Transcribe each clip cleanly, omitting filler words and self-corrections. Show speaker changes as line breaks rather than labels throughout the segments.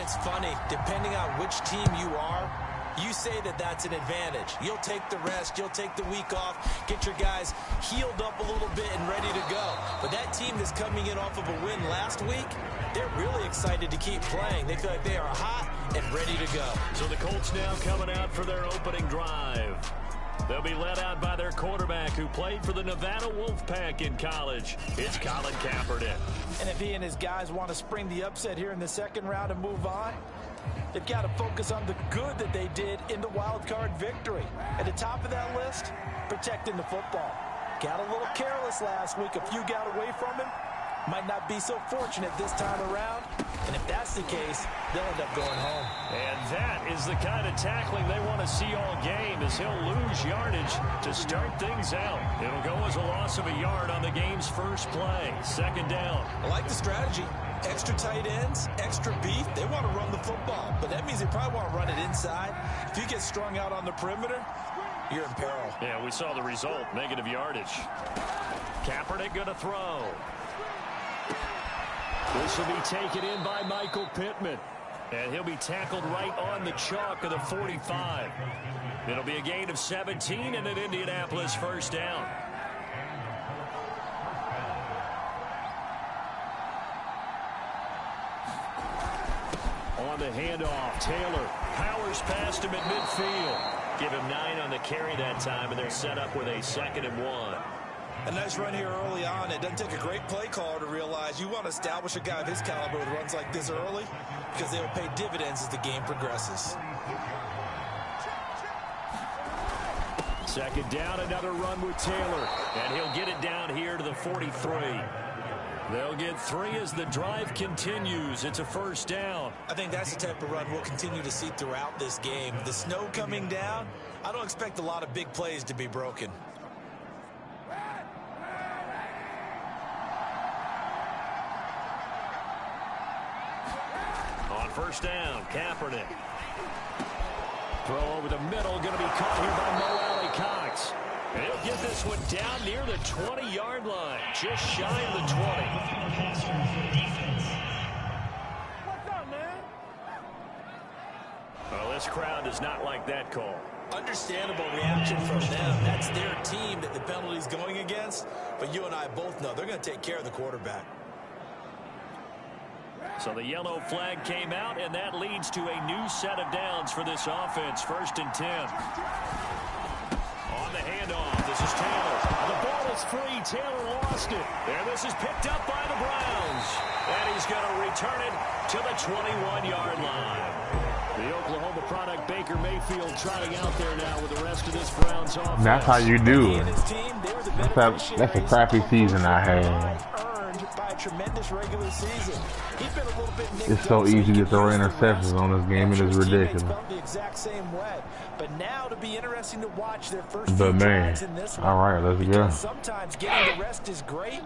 And it's funny, depending on which team you are, you say that that's an advantage. You'll take the rest, you'll take the week off, get your guys healed up a little bit and ready to go. But that team that's coming in off of a win last week, they're really excited to keep playing. They feel like they are hot and ready to go.
So the Colts now coming out for their opening drive. They'll be led out by their quarterback who played for the Nevada Wolfpack in college. It's Colin Kaepernick.
And if he and his guys want to spring the upset here in the second round and move on, they've got to focus on the good that they did in the wild card victory. At the top of that list, protecting the football. Got a little careless last week. A few got away from him. Might not be so fortunate this time around. And if that's the case, they'll end up going home.
And that is the kind of tackling they want to see all game, as he'll lose yardage to start things out. It'll go as a loss of a yard on the game's first play. Second down.
I like the strategy. Extra tight ends, extra beef. They want to run the football, but that means they probably want to run it inside. If you get strung out on the perimeter, you're in peril.
Yeah, we saw the result. Negative yardage. Kaepernick going to throw. This will be taken in by Michael Pittman. And he'll be tackled right on the chalk of the 45. It'll be a gain of 17 and an Indianapolis first down. On the handoff, Taylor powers past him at midfield. Give him 9 on the carry that time, and they're set up with a 2nd and 1.
A nice run here early on. It doesn't take a great play caller to realize you want to establish a guy of his caliber with runs like this early, because they will pay dividends as the game progresses.
Second down, another run with Taylor, and he'll get it down here to the 43. They'll get 3 as the drive continues. It's a first down.
I think that's the type of run we'll continue to see throughout this game. The snow coming down, I don't expect a lot of big plays to be broken.
On first down, Kaepernick. Throw over the middle, going to be caught here by Mo Alley-Cox. And he'll get this one down near the 20-yard line, just shy of the 20.
What's up, man?
Well, this crowd does not like that call.
Understandable reaction from them. That's their team that the penalty's going against. But you and I both know they're going to take care of the quarterback.
So the yellow flag came out, and that leads to a new set of downs for this offense. 1st and 10. On the handoff, this is Taylor. The ball is free. Taylor lost it. And this is picked up by the Browns. And he's going to return it to the 21-yard line. The Oklahoma product, Baker Mayfield, trotting out there now with the rest of this Browns offense.
That's how you do it. That's a crappy season I had.
Tremendous regular season. He's been a little bit nicked
it's so
up,
easy to throw interceptions on this game. It is ridiculous.
The exact same way. But now to be interesting to watch their first
but man,
in this one,
all right, let's go.
Sometimes getting the rest is great.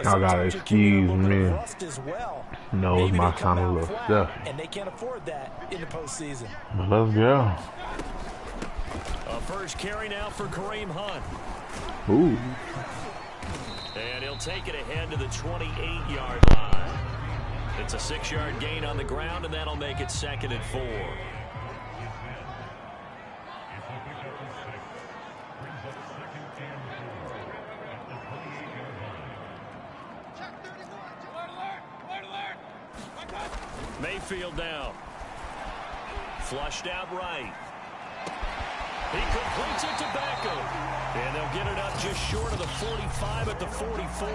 Y'all gotta excuse me.
Well.
No, it's my time to look stuff.
And they can't afford that in the postseason.
But let's go.
A first carry now for Kareem Hunt.
Ooh.
And he'll take it ahead to the 28-yard line. It's a 6-yard gain on the ground, and that'll make it 2nd and 4. Mayfield now. Flushed out right. He completes it to Beckham. And they'll get it up just short of the 45 at the 44.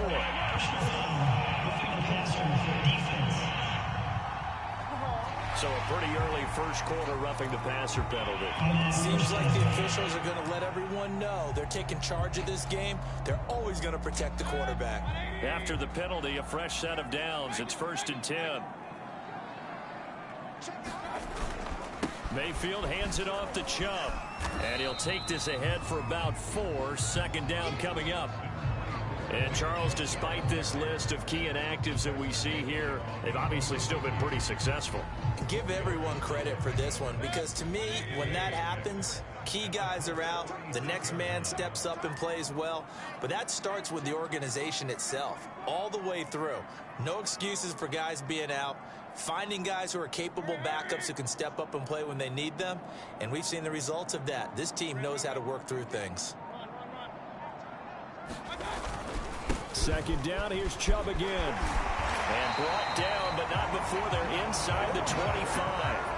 So a pretty early first quarter roughing the passer penalty.
Seems like the officials are going to let everyone know they're taking charge of this game. They're always going to protect the quarterback.
After the penalty, a fresh set of downs. It's 1st and 10. Mayfield hands it off to Chubb. And he'll take this ahead for about 4. 2nd down coming up. And Charles, despite this list of key inactives that we see here, they've obviously still been pretty successful.
Give everyone credit for this one, because to me, when that happens, key guys are out, the next man steps up and plays well, but that starts with the organization itself, all the way through. No excuses for guys being out. finding guys who are capable backups who can step up and play when they need them, and we've seen the results of that. This team knows how to work through things.
Second down, here's Chubb again. And brought down, but not before they're inside the 25.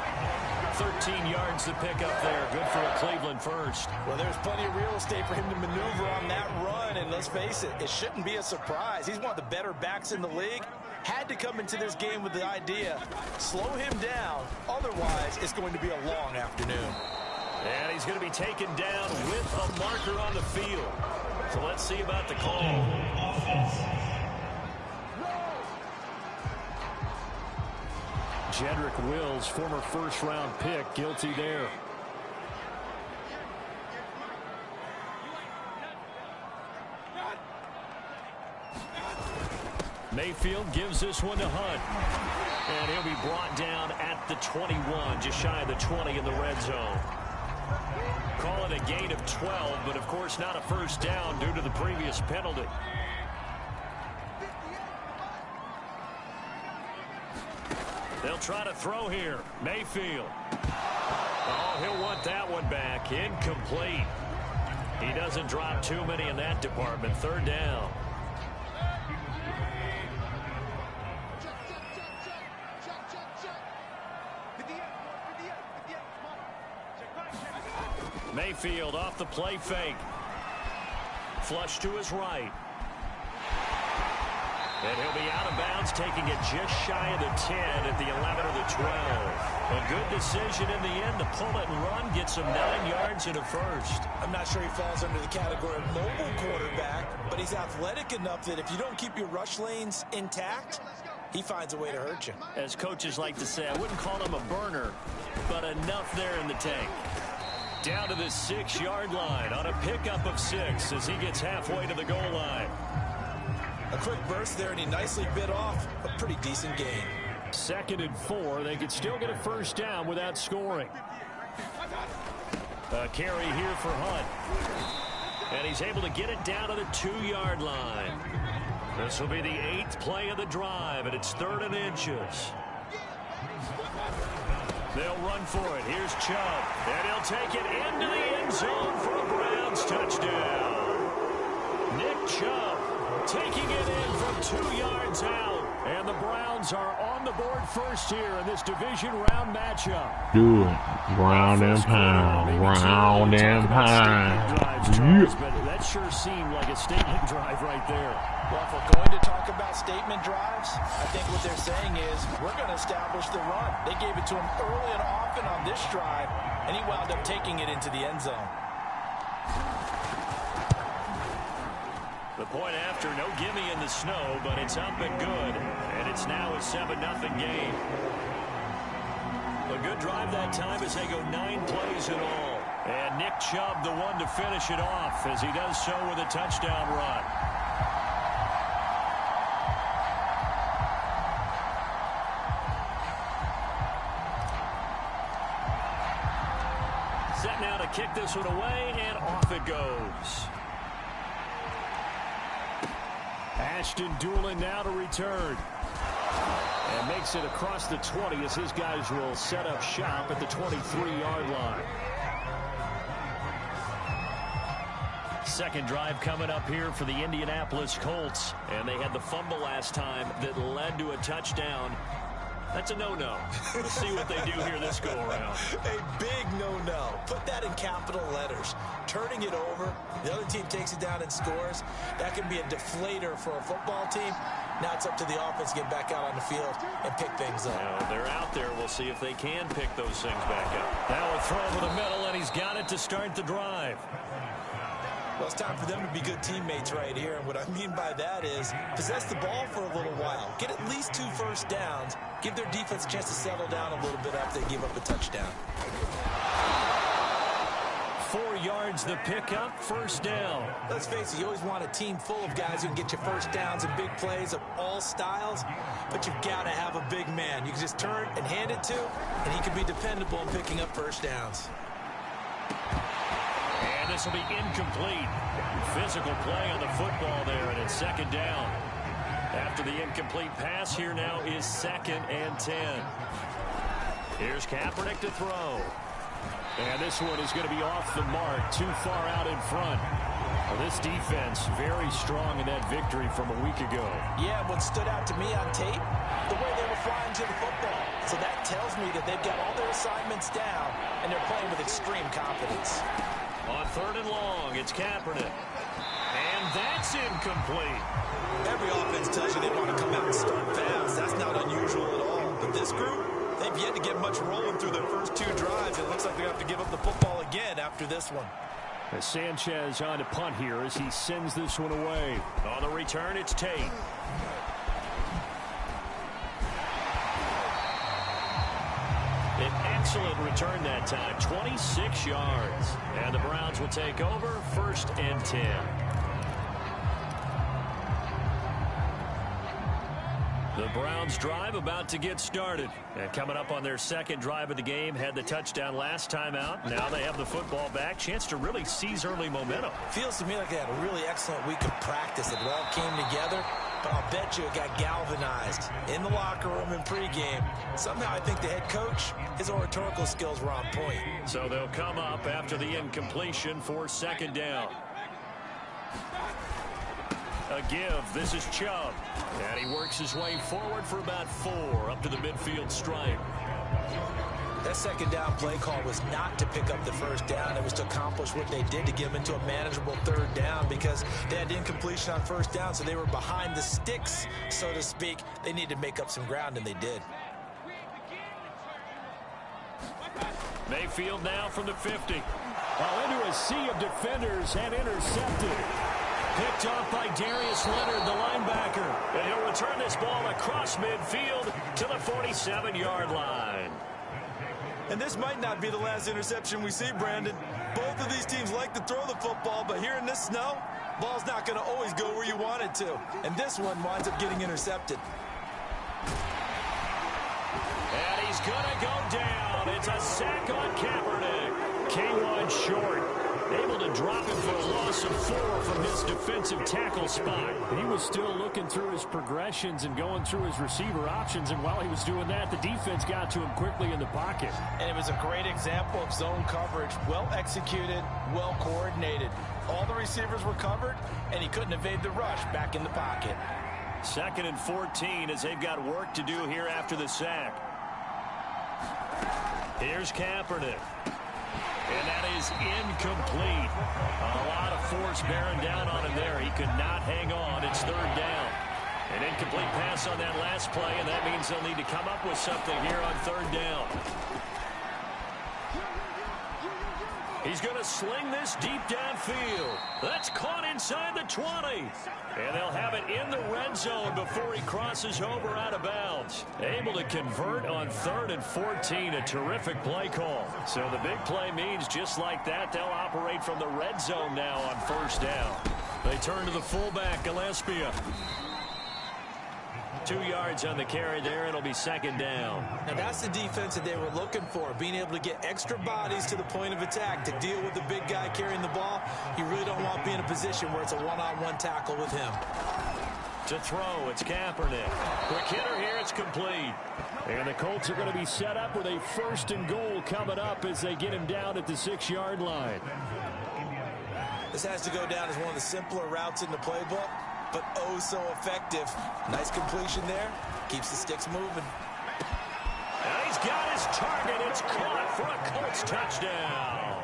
13 yards to pick up there. Good for a Cleveland first.
Well, there's plenty of real estate for him to maneuver on that run, and let's face it, it shouldn't be a surprise. He's one of the better backs in the league. Had to come into this game with the idea, slow him down, otherwise it's going to be a long afternoon.
And he's going to be taken down with a marker on the field. So let's see about the call. Jedrick Wills, former first-round pick, guilty there. Mayfield gives this one to Hunt. And he'll be brought down at the 21, just shy of the 20 in the red zone. Call it a gain of 12, but of course not a first down due to the previous penalty. They'll try to throw here. Mayfield. Oh, he'll want that one back. Incomplete. He doesn't drop too many in that department. Third down. Mayfield off the play fake. Flush to his right. And he'll be out of bounds, taking it just shy of the 10 at the 11 or the 12. A good decision in the end to pull it and run, gets him 9 yards and a first.
I'm not sure he falls under the category of mobile quarterback, but he's athletic enough that if you don't keep your rush lanes intact, he finds a way to hurt you.
As coaches like to say, I wouldn't call him a burner, but enough there in the tank. Down to the 6-yard line on a pickup of 6 as he gets halfway to the goal line.
A quick burst there, and he nicely bit off a pretty decent gain.
2nd and 4. They could still get a first down without scoring. A carry here for Hunt. And he's able to get it down to the 2-yard line. This will be the 8th play of the drive, and it's 3rd and inches. They'll run for it. Here's Chubb. And he'll take it into the end zone for a Browns touchdown. Nick Chubb taking it in from 2 yards out. And the Browns are on the board first here in this division round matchup.
Do it. Ground and pound. Ground and pound.
But that sure seemed like a statement drive right there.
Well, if we're going to talk about statement drives, I think what they're saying is we're going to establish the run. They gave it to him early and often on this drive, and he wound up taking it into the end zone.
The point after, no gimme in the snow, but it's up and good. And it's now a 7-0 game. A good drive that time as they go 9 plays in all. And Nick Chubb the one to finish it off as he does so with a touchdown run. Set now to kick this one away, and off it goes. Ashton Doolin now to return. And makes it across the 20 as his guys will set up shop at the 23-yard line. Second drive coming up here for the Indianapolis Colts. And they had the fumble last time that led to a touchdown. That's a no-no. We'll see what they do here this go-around.
A big no-no. Put that in capital letters. Turning it over, the other team takes it down and scores. That can be a deflator for a football team. Now it's up to the offense to get back out on the field and pick things up.
Now they're out there. We'll see if they can pick those things back up. Now a throw over the middle, and he's got it to start the drive.
Well, it's time for them to be good teammates right here. And what I mean by that is possess the ball for a little while. Get at least 2 first downs. Give their defense a chance to settle down a little bit after they give up a touchdown.
4 yards the pickup, first down.
Let's face it, you always want a team full of guys who can get you first downs and big plays of all styles, but you've got to have a big man you can just turn and hand it to, and he can be dependable in picking up first downs.
And this will be incomplete. Physical play on the football there, and it's second down. After the incomplete pass, here now is 2nd and 10. Here's Kaepernick to throw. And this one is going to be off the mark, too far out in front. Well, this defense very strong in that victory from a week ago.
Yeah, what stood out to me on tape, the way they were flying to the football. So that tells me that they've got all their assignments down, and they're playing with extreme confidence.
On 3rd and long, it's Kaepernick. And that's incomplete.
Every offense tells you they want to come out and start fast. That's not unusual at all. But this group, they've yet to get much rolling through their first 2 drives. It looks like they have to give up the football again after this one.
As Sanchez on to punt here as he sends this one away. On the return, it's Tate. An excellent return that time, 26 yards. And the Browns will take over, 1st and 10. The Browns drive about to get started. And coming up on their 2nd drive of the game, had the touchdown last time out. Now they have the football back. Chance to really seize early momentum.
Feels to me like they had a really excellent week of practice. It all came together, but I'll bet you it got galvanized in the locker room in pregame. Somehow I think the head coach, his oratorical skills were on point.
So they'll come up after the incompletion for 2nd down. A give. This is Chubb. And he works his way forward for about 4 up to the midfield stripe.
That 2nd down play call was not to pick up the 1st down. It was to accomplish what they did to get them into a manageable 3rd down because they had incompletion on 1st down, so they were behind the sticks, so to speak. They needed to make up some ground, and they did.
Mayfield now from the 50. Well, into a sea of defenders and intercepted. Picked off by Darius Leonard, the linebacker. And he'll return this ball across midfield to the 47-yard line.
And this might not be the last interception we see, Brandon. Both of these teams like to throw the football, but here in this snow, ball's not going to always go where you want it to. And this one winds up getting intercepted.
And he's going to go down. It's a sack on Kaepernick. K1 short. Able to drop him for a loss of 4 from his defensive tackle spot. He was still looking through his progressions and going through his receiver options, and while he was doing that, the defense got to him quickly in the pocket.
And it was a great example of zone coverage. Well executed, well coordinated. All the receivers were covered, and he couldn't evade the rush back in the pocket.
2nd and 14 as they've got work to do here after the sack. Here's Kaepernick. And that is incomplete. A lot of force bearing down on him there. He could not hang on. It's 3rd down. An incomplete pass on that last play, and that means they'll need to come up with something here on 3rd down. He's going to sling this deep downfield. That's caught inside the 20. And they'll have it in the red zone before he crosses over out of bounds. Able to convert on 3rd and 14. A terrific play call. So the big play means just like that, they'll operate from the red zone now on 1st down. They turn to the fullback, Gillespie. 2 yards on the carry there. It'll be 2nd down.
Now that's the defense that they were looking for, being able to get extra bodies to the point of attack to deal with the big guy carrying the ball. You really don't want to be in a position where it's a one-on-one tackle with him.
To throw, it's Kaepernick. Quick hitter here, it's complete. And the Colts are going to be set up with a 1st and goal coming up as they get him down at the 6-yard line.
This has to go down as one of the simpler routes in the playbook, but oh so effective. Nice completion there. Keeps the sticks moving.
And he's got his target. It's caught for a Colts touchdown.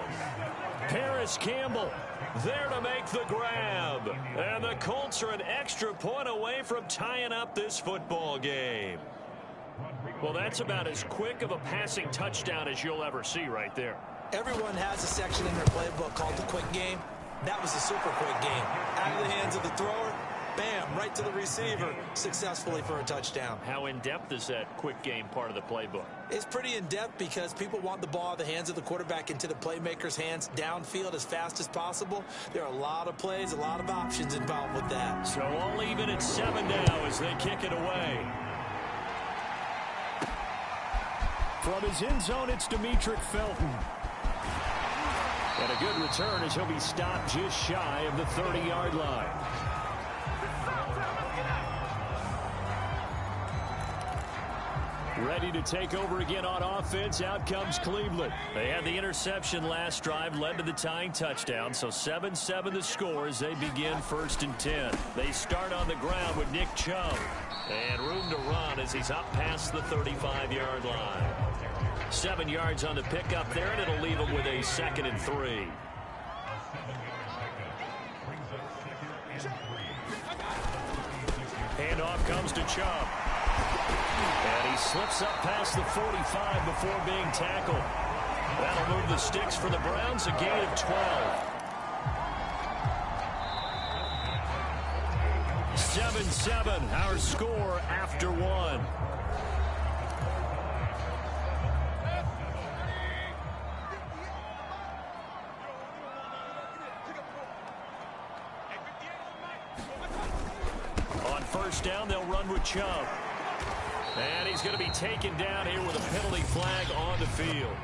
Paris Campbell there to make the grab. And the Colts are an extra point away from tying up this football game. Well, that's about as quick of a passing touchdown as you'll ever see right there.
Everyone has a section in their playbook called the quick game. That was a super quick game. Out of the hands of the thrower, bam, right to the receiver, successfully for a touchdown.
How in-depth is that quick game part of the playbook?
It's pretty in-depth because people want the ball out of the hands of the quarterback into the playmaker's hands downfield as fast as possible. There are a lot of plays, a lot of options involved with that.
So all even at 7 now as they kick it away. From his end zone, it's Demetric Felton. And a good return as he'll be stopped just shy of the 30-yard line. Ready to take over again on offense. Out comes Cleveland.
They had the interception last drive, led to the tying touchdown. So 7-7 the score as they begin 1st and 10. They start on the ground with Nick Chubb. And room to run as he's up past the 35-yard line. 7 yards on the pickup there, and it'll leave him with a 2nd and 3. Handoff comes to Chubb. And he slips up past the 45 before being tackled. That'll move the sticks for the Browns, a gain of 12. 7-7, our score after 1. On 1st down, they'll run with Chubb. And he's going to be taken down here with a penalty flag on the field.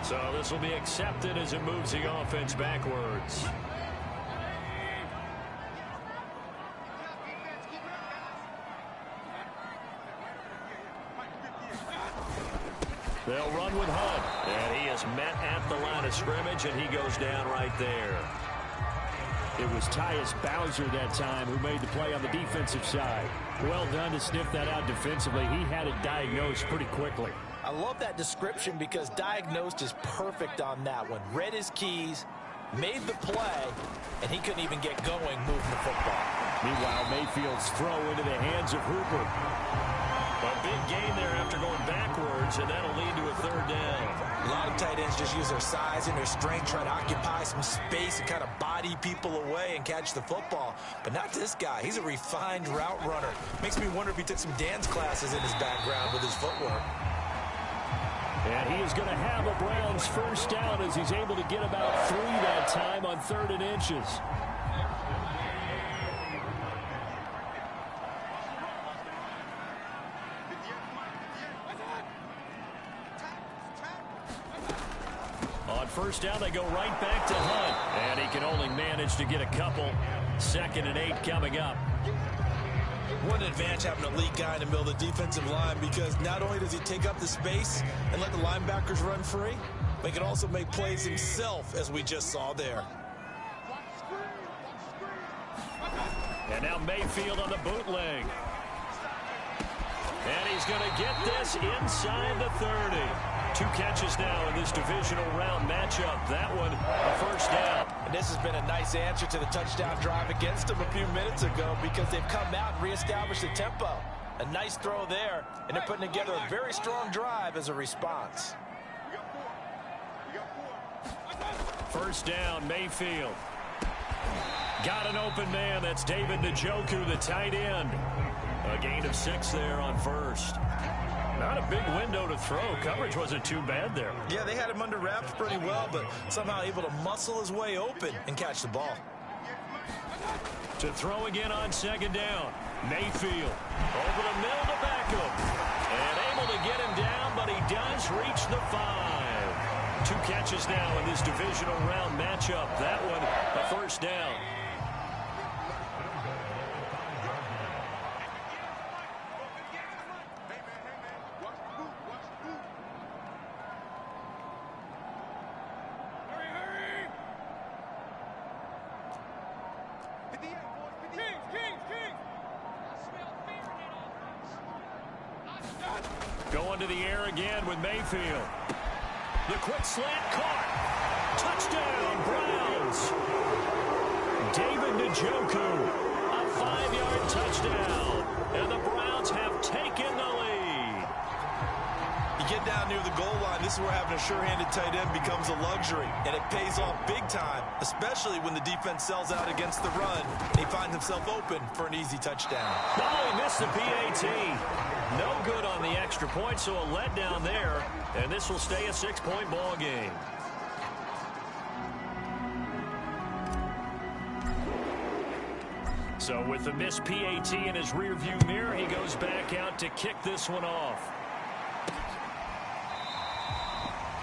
So this will be accepted as it moves the offense backwards. They'll run with Hunt. And he is met at the line of scrimmage, and he goes down right there.
It was Tyus Bowser that time who made the play on the defensive side. Well done to sniff that out defensively. He had it diagnosed pretty quickly.
I love that description because diagnosed is perfect on that one. Read his keys, made the play, and he couldn't even get going moving the football.
Meanwhile, Mayfield's throw into the hands of Hooper.
A big gain there after going backwards, and that'll lead to a 3rd down.
A lot of tight ends just use their size and their strength, try to occupy some space and kind of body people away and catch the football. But not this guy. He's a refined route runner. Makes me wonder if he took some dance classes in his background with his footwork.
And he is going to have a Browns 1st down as he's able to get about 3 that time on 3rd and inches. On 1st down, they go right back to Hunt.
And he can only manage to get a couple. 2nd and 8 coming up.
What an advantage having a elite guy in the middle of the defensive line, because not only does he take up the space and let the linebackers run free, but he can also make plays himself, as we just saw there.
And now Mayfield on the bootleg. And he's going to get this inside the 30. 2 catches now in this divisional round matchup. That one, a 1st down.
And this has been a nice answer to the touchdown drive against them a few minutes ago, because they've come out and reestablished the tempo. A nice throw there, and they're putting together a very strong drive as a response.
1st down, Mayfield. Got an open man. That's David Njoku, the tight end.
A gain of 6 there on 1st. Not a big window to throw. Coverage wasn't too bad there.
Yeah, they had him under wraps pretty well, but somehow able to muscle his way open and catch the ball.
To throw again on 2nd down. Mayfield over the middle to Beckham. And able to get him down, but he does reach the 5. 2 catches now in this divisional round matchup. That one, a 1st down. Going to the air again with Mayfield. The quick slant caught. Touchdown, Browns. David Njoku, a 5-yard touchdown. And the Browns have taken the lead.
You get down near the goal line, this is where having a sure-handed tight end becomes a luxury. And it pays off big time, especially when the defense sells out against the run. He finds himself open for an easy touchdown.
Oh, he missed the PAT. No good on the extra point, so a letdown there. And this will stay a 6-point ball game. So with the missed PAT in his rearview mirror, he goes back out to kick this one off.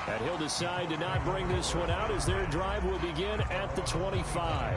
And he'll decide to not bring this one out as their drive will begin at the 25.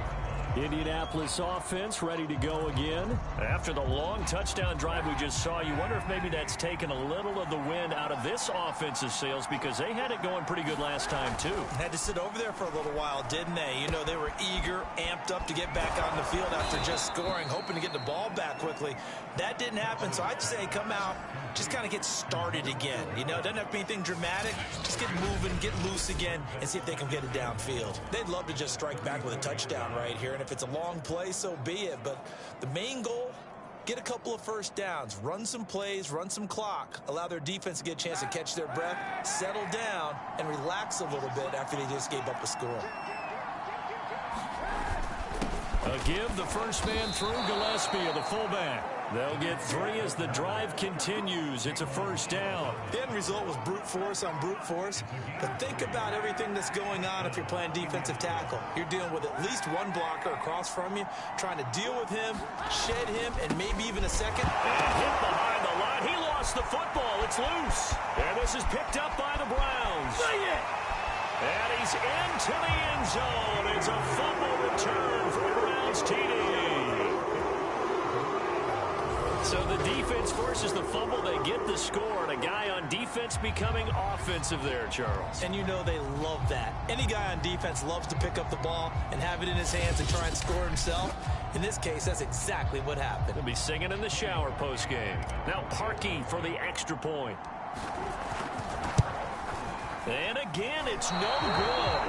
Indianapolis offense ready to go again. After the long touchdown drive we just saw, you wonder if maybe that's taken a little of the wind out of this offensive sails because they had it going pretty good last time too.
Had to sit over there for a little while, didn't they? You know, they were eager, amped up to get back on the field after just scoring, hoping to get the ball back quickly. That didn't happen, so I'd say come out, just kind of get started again. You know, doesn't have to be anything dramatic. Just get moving, get loose again, and see if they can get it downfield. They'd love to just strike back with a touchdown right here, and if it's a long play, so be it. But the main goal, get a couple of first downs, run some plays, run some clock, allow their defense to get a chance to catch their breath, settle down, and relax a little bit after they just gave up a score.
A give, the first man through, Gillespie, the fullback. They'll get 3 as the drive continues. It's a first down.
The end result was brute force on brute force. But think about everything that's going on if you're playing defensive tackle. You're dealing with at least one blocker across from you, trying to deal with him, shed him, and maybe even a second.
And hit behind the line. He lost the football. It's loose. And this is picked up by the Browns. And he's into the end zone. It's a fumble return for Browns TD. So the defense forces the fumble. They get the score. And a guy on defense becoming offensive there, Charles.
And you know they love that. Any guy on defense loves to pick up the ball and have it in his hands and try and score himself. In this case, that's exactly what happened.
He'll be singing in the shower postgame. Now Parkey for the extra point. And again, it's no good.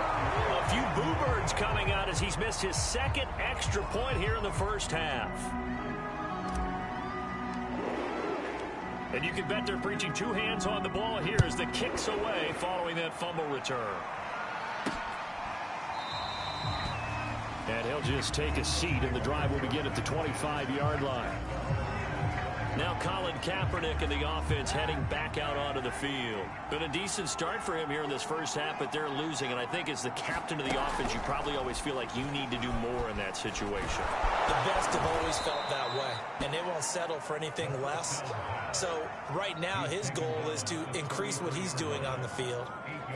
A few boo birds coming out as he's missed his second extra point here in the first half. And you can bet they're preaching 2 hands on the ball here as the kick's away following that fumble return. And he'll just take a seat, and the drive will begin at the 25-yard line. Now Colin Kaepernick and the offense heading back out onto the field. Been a decent start for him here in this first half, but they're losing. And I think as the captain of the offense, you probably always feel like you need to do more in that situation.
The best have always felt that way, and they won't settle for anything less. So right now his goal is to increase what he's doing on the field,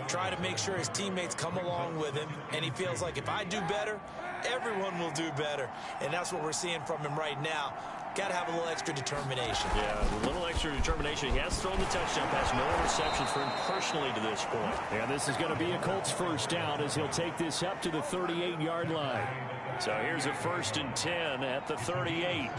try to make sure his teammates come along with him, and he feels like if I do better, everyone will do better. And that's what we're seeing from him right now. Got to have a little extra determination.
Yeah, a little extra determination. He has thrown the touchdown pass. No interceptions for him personally to this point. And this is going to be a Colts first down as he'll take this up to the 38-yard line. So here's a 1st and 10 at the 38.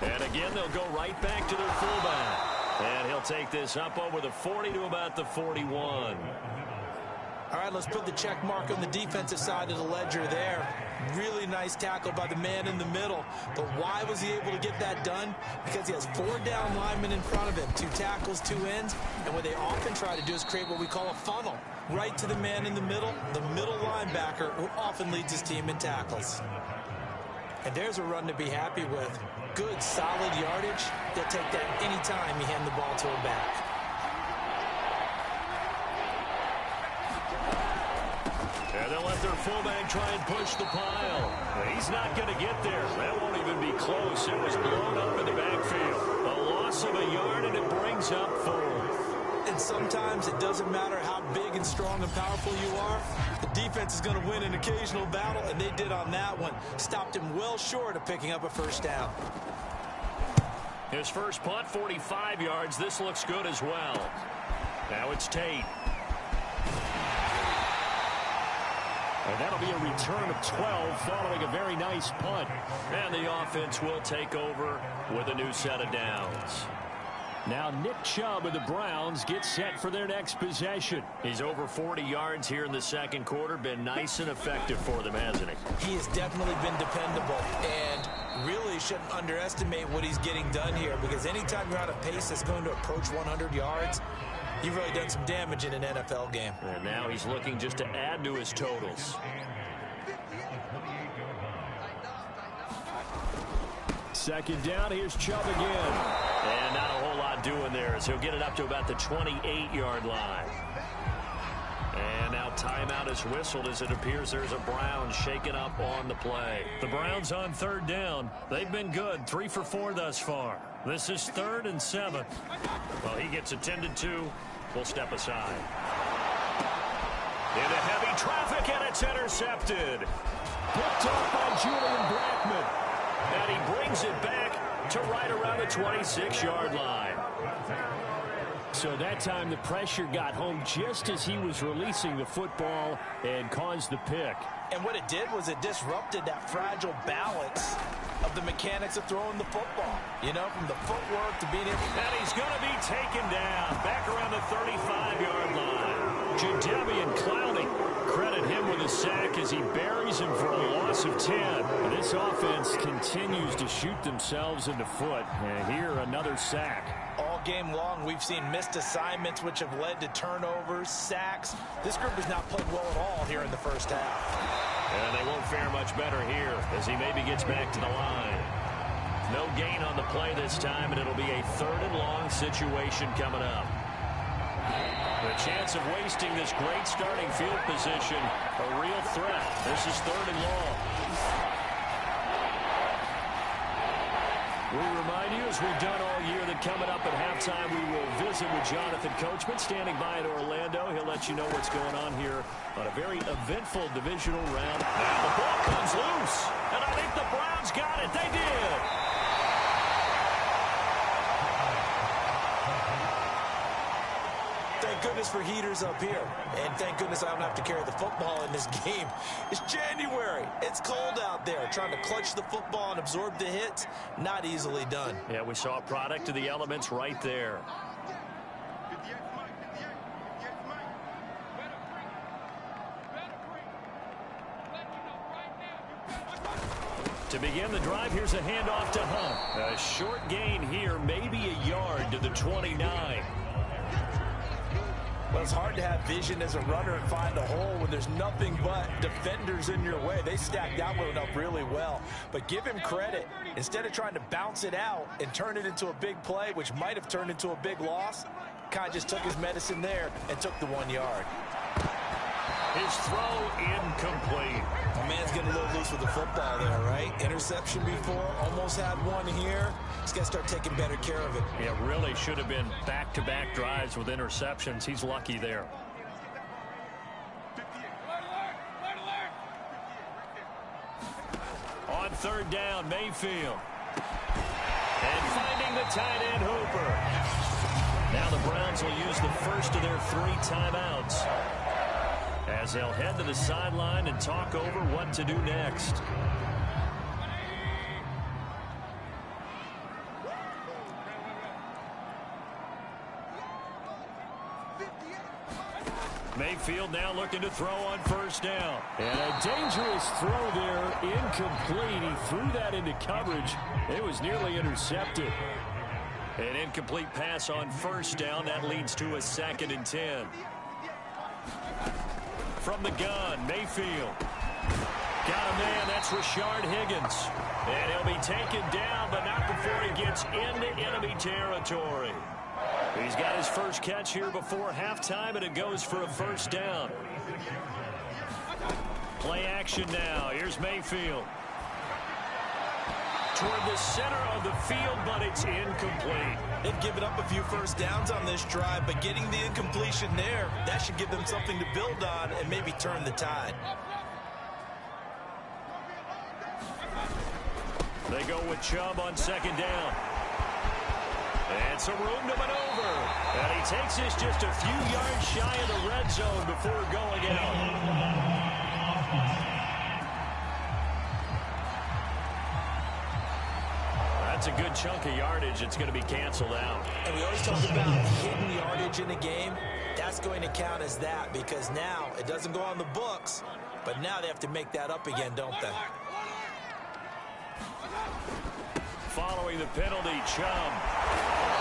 And again, they'll go right back to their fullback. And he'll take this up over the 40 to about the 41.
All right, let's put the check mark on the defensive side of the ledger there. Really nice tackle by the man in the middle. But why was he able to get that done? Because he has 4 down linemen in front of him, 2 tackles, 2 ends. And what they often try to do is create what we call a funnel. Right to the man in the middle linebacker, who often leads his team in tackles. And there's a run to be happy with. Good, solid yardage. They'll take that anytime you hand the ball to a back.
And they'll let their fullback try and push the pile. He's not going to get there. That won't even be close. It was blown up in the backfield. A loss of a yard, and it brings up 4th.
And sometimes it doesn't matter how big and strong and powerful you are. The defense is going to win an occasional battle, and they did on that one. Stopped him well short of picking up a first down.
His first punt, 45 yards. This looks good as well. Now it's Tate. And that'll be a return of 12 following a very nice punt. And the offense will take over with a new set of downs. Now Nick Chubb of the Browns gets set for their next possession. He's over 40 yards here in the second quarter. Been nice and effective for them, hasn't he?
He has definitely been dependable. And really shouldn't underestimate what he's getting done here. Because anytime you're on a pace that's going to approach 100 yards, you've really done some damage in an NFL game.
And now he's looking just to add to his totals. Second down, here's Chubb again. And not a whole lot doing there as he'll get it up to about the 28-yard line. And now timeout is whistled as it appears there's a Browns shaken up on the play. The Browns on 3rd down. They've been good, 3 for 4 thus far. This is 3rd and 7. Well, he gets attended to. We'll step aside. Into heavy traffic, and it's intercepted. Picked up by Julian Blackman. And he brings it back to right around the 26-yard line. So that time the pressure got home just as he was releasing the football and caused the pick.
And what it did was it disrupted that fragile balance of the mechanics of throwing the football. You know, from the footwork to being able...
And he's going to be taken down back around the 35-yard line. Jadeveon Clowney, credit him with a sack as he buries him for a loss of 10. This offense continues to shoot themselves in the foot. And here, another sack.
All game long, we've seen missed assignments, which have led to turnovers, sacks. This group has not played well at all here in the first half.
And they won't fare much better here as he maybe gets back to the line. No gain on the play this time, and it'll be a 3rd and long situation coming up. The chance of wasting this great starting field position, a real threat. This is 3rd and long. We remind you, as we've done all year, that coming up at halftime, we will visit with Jonathan Coachman, standing by in Orlando. He'll let you know what's going on here on a very eventful divisional round. And the ball comes loose, and I think the Browns got it. They did.
Thank goodness for heaters up here. And thank goodness I don't have to carry the football in this game. It's January. It's cold out there. Trying to clutch the football and absorb the hits, not easily done.
Yeah, we saw a product of the elements right there. To begin the drive, here's a handoff to Hunt. A short gain here, maybe a yard to the 29.
Well, it's hard to have vision as a runner and find a hole when there's nothing but defenders in your way. They stacked that one up really well. But give him credit. Instead of trying to bounce it out and turn it into a big play, which might have turned into a big loss, kind of just took his medicine there and took the 1 yard.
His throw incomplete.
My man's getting a little loose with the football there, right? Interception before, almost had one here. He's got to start taking better care of it.
Yeah, really should have been back-to-back drives with interceptions. He's lucky there. On 3rd down, Mayfield. And finding the tight end, Hooper. Now the Browns will use the first of their 3 timeouts, as they'll head to the sideline and talk over what to do next. Mayfield now looking to throw on 1st down.
And a dangerous throw there, incomplete. He threw that into coverage. It was nearly intercepted.
An incomplete pass on 1st down. That leads to a 2nd and 10. From the gun, Mayfield. Got a man, that's Rashard Higgins. And he'll be taken down, but not before he gets into enemy territory. He's got his first catch here before halftime, and it goes for a 1st down. Play action now. Here's Mayfield. Toward the center of the field, but it's incomplete.
They've given up a few 1st downs on this drive, but getting the incompletion there, that should give them something to build on and maybe turn the tide.
They go with Chubb on 2nd down. And some room to maneuver. And he takes this just a few yards shy of the red zone before going out. That's a good chunk of yardage. It's going to be canceled out.
And we always talk about hidden yardage in a game. That's going to count as that, because now it doesn't go on the books, but now they have to make that up again, don't they?
Following the penalty, Chubb.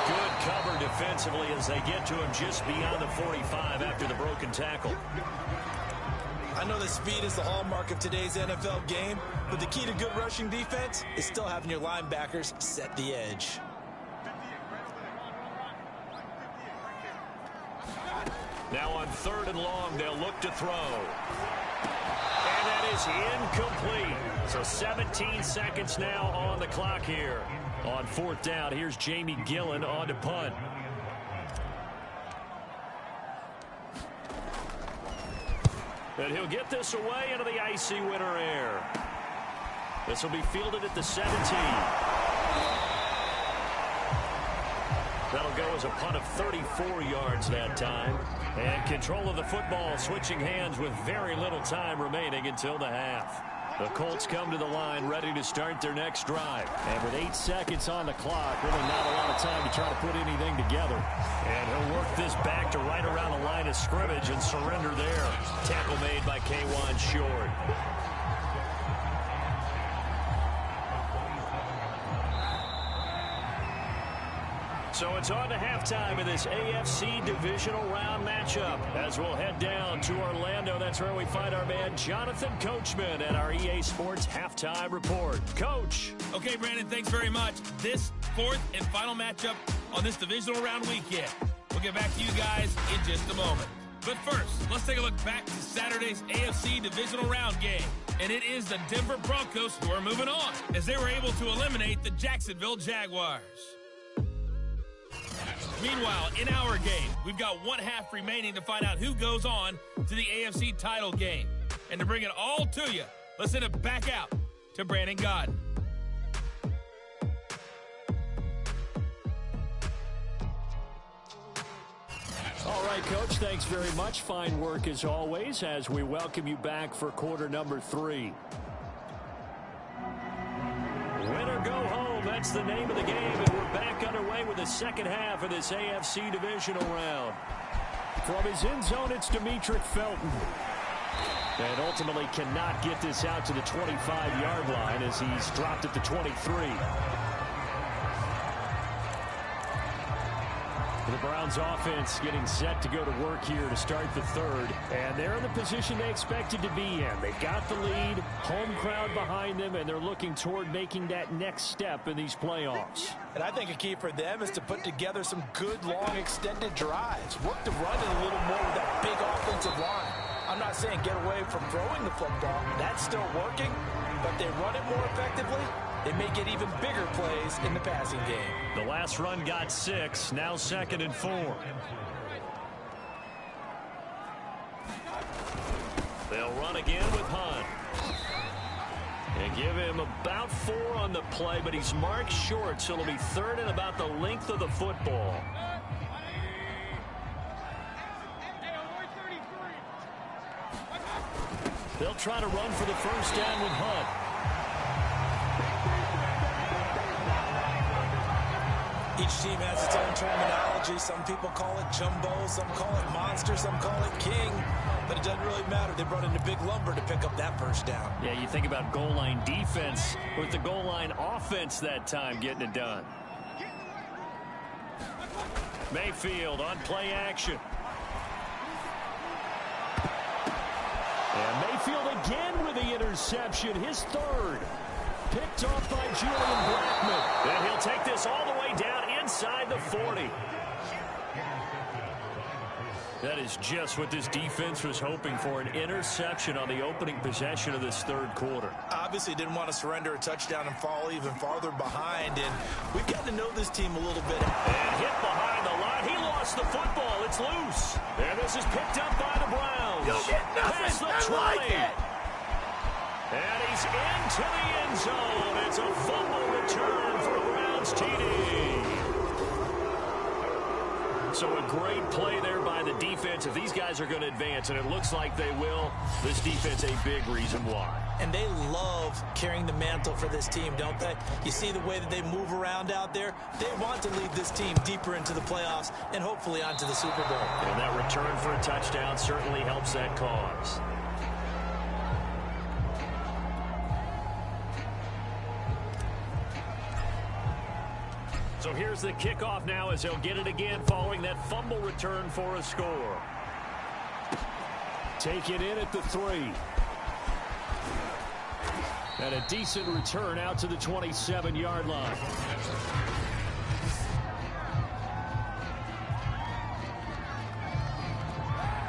Good cover defensively as they get to him just beyond the 45 after the broken tackle.
I know that speed is the hallmark of today's NFL game, but the key to good rushing defense is still having your linebackers set the edge.
Now on 3rd and long, they'll look to throw. And that is incomplete. So 17 seconds now on the clock here. On 4th down, here's Jamie Gillen on to punt. And he'll get this away into the icy winter air. This will be fielded at the 17. That'll go as a punt of 34 yards that time. And control of the football switching hands with very little time remaining until the half. The Colts come to the line ready to start their next drive.
And with 8 seconds on the clock, really not a lot of time to try to put anything together.
And he'll work this back to right around the line of scrimmage and surrender there. Tackle made by K'Wan Short. So it's on to halftime in this AFC divisional round matchup. As we'll head down to Orlando, that's where we find our man Jonathan Coachman at our EA Sports Halftime Report. Coach.
Okay, Brandon, thanks very much. This fourth and final matchup on this divisional round weekend. We'll get back to you guys in just a moment. But first, let's take a look back to Saturday's AFC divisional round game. And it is the Denver Broncos who are moving on as they were able to eliminate the Jacksonville Jaguars. Meanwhile, in our game, we've got one half remaining to find out who goes on to the AFC title game. And to bring it all to you, let's send it back out to Brandon Godden.
All right, Coach, thanks very much. Fine work as always as we welcome you back for quarter number 3.
Win or go home, that's the name of the game, and we're back underway with the second half of this AFC divisional round.
From his end zone, it's Demetric Felton. And ultimately cannot get this out to the 25-yard line as he's dropped at the 23. The Browns offense getting set to go to work here to start the third. And they're in the position they expected to be in. They've got the lead, home crowd behind them, and they're looking toward making that next step in these playoffs.
And I think a key for them is to put together some good, long, extended drives. Work to run it a little more with that big offensive line. I'm not saying get away from throwing the football. That's still working, but they run it more effectively. They may get even bigger plays in the passing game.
The last run got 6, now 2nd and 4. They'll run again with Hunt. And give him about 4 on the play, but he's marked short, so it'll be 3rd and about the length of the football. They'll try to run for the first down with Hunt.
Each team has its own terminology. Some people call it jumbo, some call it monster, some call it king. But it doesn't really matter. They brought in a big lumber to pick up that first down.
Yeah, you think about goal line defense with the goal line offense that time getting it done. Mayfield on play action.
And Mayfield again with the interception, his 3rd. Picked off by Julian Blackman.
And he'll take this all the way down inside the 40. That is just what this defense was hoping for, an interception on the opening possession of this 3rd quarter.
Obviously didn't want to surrender a touchdown and fall even farther behind. And we've got to know this team a little bit.
And hit behind the line. He lost the football. It's loose. And this is picked up by the Browns.
You'll get nothing.
Past the 20.
Like it.
And he's into the end zone. It's a fumble return for a Browns TD. So a great play there by the defense. If these guys are going to advance, and it looks like they will, this defense a big reason why.
And they love carrying the mantle for this team, don't they? You see the way that they move around out there? They want to lead this team deeper into the playoffs and hopefully onto the Super Bowl.
And that return for a touchdown certainly helps that cause. So here's the kickoff now as they'll get it again following that fumble return for a score.
Take it in at the 3. And a decent return out to the 27-yard line.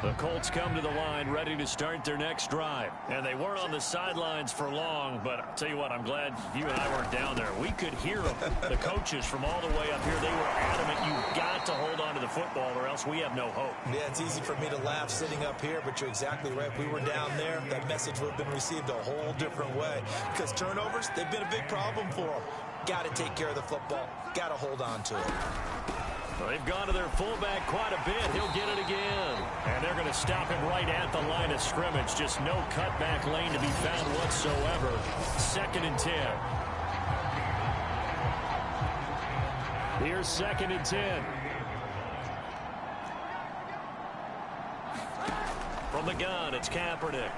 The Colts come to the line ready to start their next drive. And they weren't on the sidelines for long, but I'll tell you what, I'm glad you and I weren't down there. We could hear them, the coaches from all the way up here. They were adamant, you've got to hold on to the football or else we have no hope.
Yeah, it's easy for me to laugh sitting up here, but you're exactly right. If we were down there, that message would have been received a whole different way. Because turnovers, they've been a big problem for them. Got to take care of the football. Got to hold on to it.
Well, they've gone to their fullback quite a bit. He'll get it again. And they're going to stop him right at the line of scrimmage. Just no cutback lane to be found whatsoever. 2nd and 10. Here's 2nd and 10. From the gun, it's Kaepernick.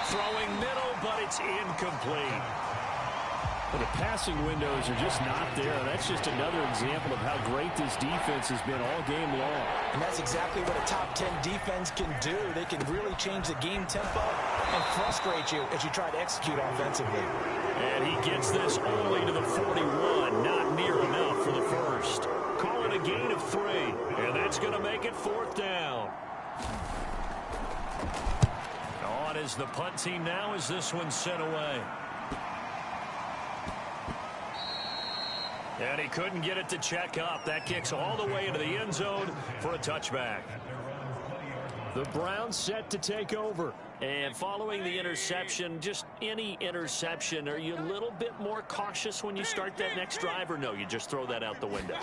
Throwing middle, but it's incomplete. Well, the passing windows are just not there. That's just another example of how great this defense has been all game long.
And that's exactly what a top 10 defense can do. They can really change the game tempo and frustrate you as you try to execute offensively.
And he gets this only to the 41. Not near enough for the first. Call it a gain of 3. And that's going to make it 4th down. On is the punt team now as this one's sent away. And he couldn't get it to check up. That kicks all the way into the end zone for a touchback. The Browns set to take over. And following the interception, just any interception, are you a little bit more cautious when you start that next drive, or no, you just throw that out the window?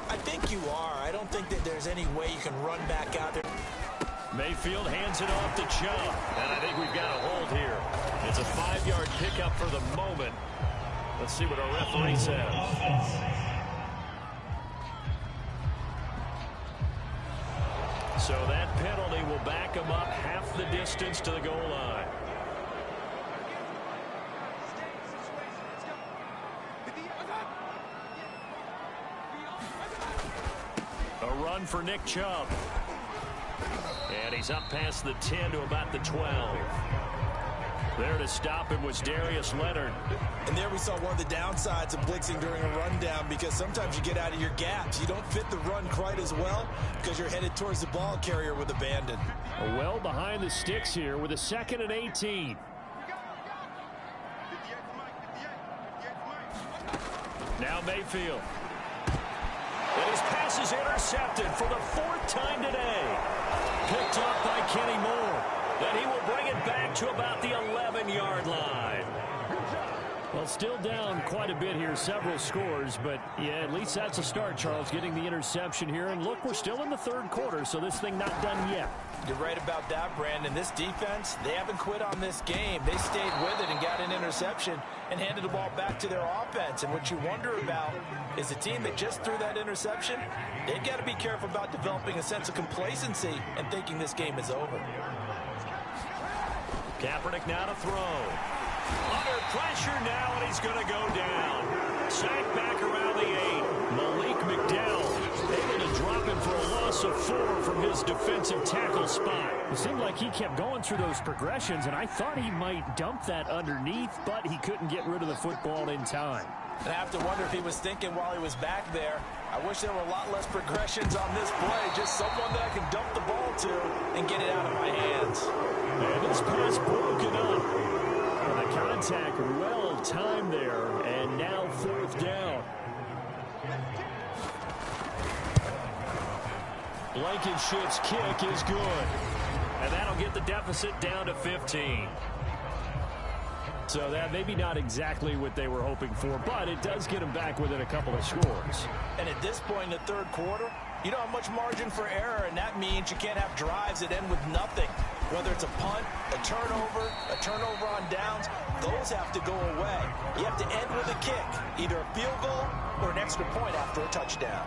I think you are. I don't think that there's any way you can run back out there.
Mayfield hands it off to Chubb. And I think we've got a hold here. It's a 5-yard pickup for the moment. Let's see what our referee says. So that penalty will back him up half the distance to the goal line. A run for Nick Chubb. And he's up past the 10 to about the 12. There to stop him was Darius Leonard.
And there we saw one of the downsides of blitzing during a rundown, because sometimes you get out of your gaps. You don't fit the run quite as well because you're headed towards the ball carrier with abandon.
Well behind the sticks here with a 2nd and 18. Now Mayfield. And his pass is intercepted for the 4th time today. Picked up by Kenny Moore. And he will bring it back to about the 11-yard line. Well, still down quite a bit here, several scores, but yeah, at least that's a start, Charles, getting the interception here. And look, we're still in the 3rd quarter, so this thing not done yet.
You're right about that, Brandon. This defense, they haven't quit on this game. They stayed with it and got an interception and handed the ball back to their offense. And what you wonder about is a team that just threw that interception, they've got to be careful about developing a sense of complacency and thinking this game is over.
Kaepernick now to throw. Under pressure now, and he's going to go down. Sacked back around the 8. Malik McDowell able to drop him for a loss of 4 from his defensive tackle spot.
It seemed like he kept going through those progressions, and I thought he might dump that underneath, but he couldn't get rid of the football in time.
And I have to wonder if he was thinking while he was back there, I wish there were a lot less progressions on this play. Just someone that I can dump the ball to and get it out of my hands.
And this pass broken up. The contact well timed there, and now 4th down. Blankenship's kick is good.
And that'll get the deficit down to 15.
So that maybe not exactly what they were hoping for, but it does get them back within a couple of scores.
And at this point in the 3rd quarter, you don't have much margin for error, and that means you can't have drives that end with nothing. Whether it's a punt, a turnover on downs, those have to go away. You have to end with a kick, either a field goal or an extra point after a touchdown.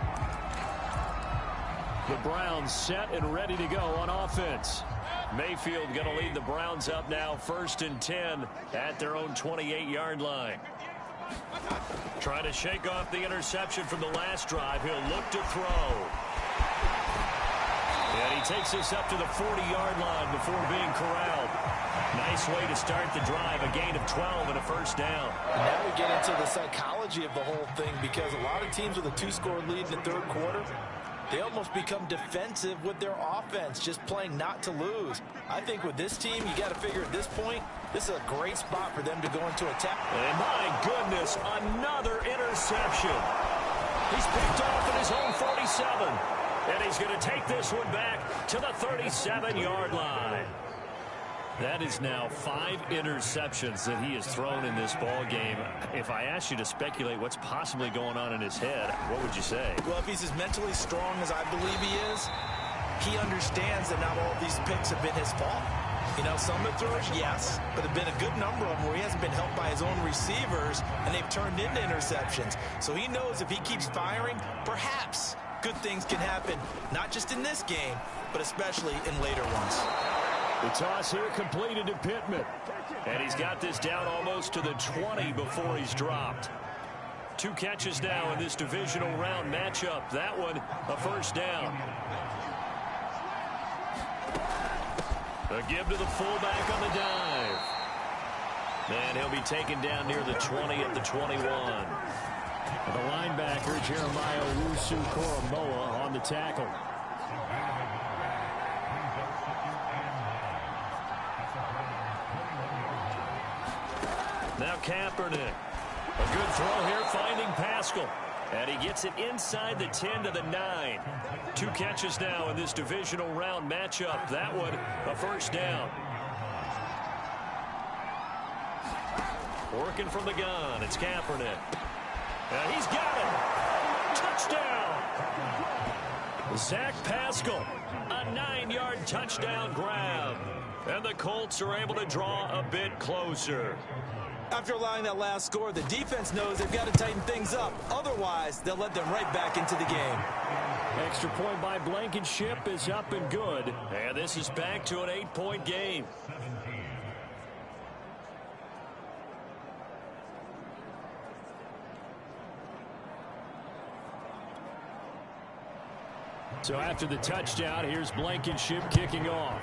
The Browns set and ready to go on offense.
Mayfield going to lead the Browns up now, 1st and 10 at their own 28-yard line. Trying to shake off the interception from the last drive. He'll look to throw. And he takes us up to the 40-yard line before being corralled. Nice way to start the drive, a gain of 12 and a 1st down.
And now we get into the psychology of the whole thing, because a lot of teams with a 2-score lead in the 3rd quarter, They almost become defensive with their offense, just playing not to lose. I think with this team, you got to figure at this point, this is a great spot for them to go into attack.
And my goodness, another interception. He's picked off at his own 47. And he's going to take this one back to the 37-yard line. That is now 5 interceptions that he has thrown in this ball game. If I asked you to speculate what's possibly going on in his head, what would you say?
Well, if he's as mentally strong as I believe he is, he understands that not all of these picks have been his fault. You know, some have thrown, yes, but there have been a good number of them where he hasn't been helped by his own receivers, and they've turned into interceptions. So he knows if he keeps firing, perhaps good things can happen, not just in this game, but especially in later ones.
The toss here completed to Pittman. And he's got this down almost to the 20 before he's dropped. 2 catches now in this divisional round matchup. That one, a first down. A give to the fullback on the dive. And he'll be taken down near the 20 at the 21. And the linebacker, Jeremiah Owusu-Koramoah, on the tackle. Now Kaepernick. A good throw here, finding Pascal. And he gets it inside the 10 to the 9. 2 catches now in this divisional round matchup. That one, a first down. Working from the gun, it's Kaepernick. And he's got it. Touchdown. Zach Pascal, a 9-yard touchdown grab. And the Colts are able to draw a bit closer.
After allowing that last score, the defense knows they've got to tighten things up. Otherwise, they'll let them right back into the game.
Extra point by Blankenship is up and good. And this is back to an 8-point game. So after the touchdown, here's Blankenship kicking off.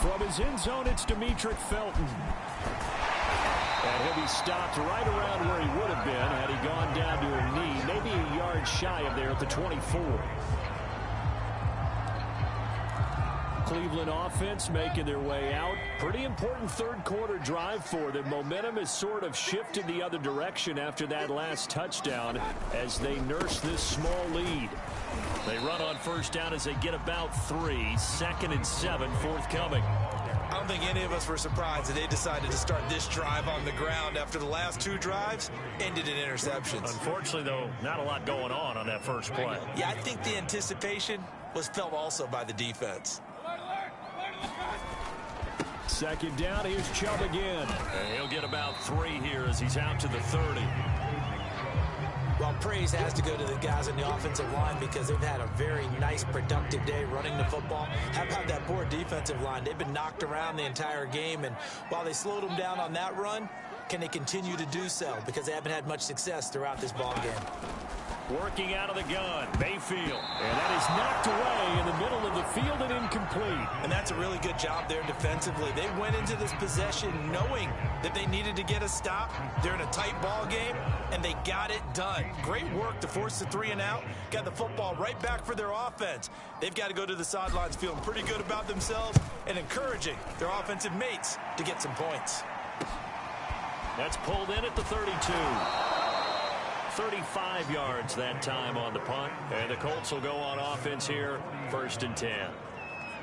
From his end zone, it's Demetric Felton. And he'll be stopped right around where he would have been had he gone down to a knee, maybe a yard shy of there at the 24. Cleveland offense making their way out. Pretty important third-quarter drive for them. Momentum has sort of shifted the other direction after that last touchdown as they nurse this small lead. They run on first down as they get about 3. 2nd and 7 forthcoming.
I don't think any of us were surprised that they decided to start this drive on the ground after the last 2 drives ended in interceptions.
Unfortunately, though, not a lot going on that first play.
Yeah, I think the anticipation was felt also by the defense.
2nd down, here's Chubb again. And he'll get about 3 here as he's out to the 30.
Well, praise has to go to the guys on the offensive line because they've had a very nice, productive day running the football. How about that poor defensive line? They've been knocked around the entire game, and while they slowed them down on that run, can they continue to do so? Because they haven't had much success throughout this ball game.
Working out of the gun, Mayfield. And that is knocked away in the middle of the field and incomplete.
And that's a really good job there defensively. They went into this possession knowing that they needed to get a stop. They're in a tight ball game, and they got it done. Great work to force the 3 and out. Got the football right back for their offense. They've got to go to the sidelines feeling pretty good about themselves and encouraging their offensive mates to get some points.
That's pulled in at the 32. 35 yards that time on the punt. And the Colts will go on offense here, 1st and 10.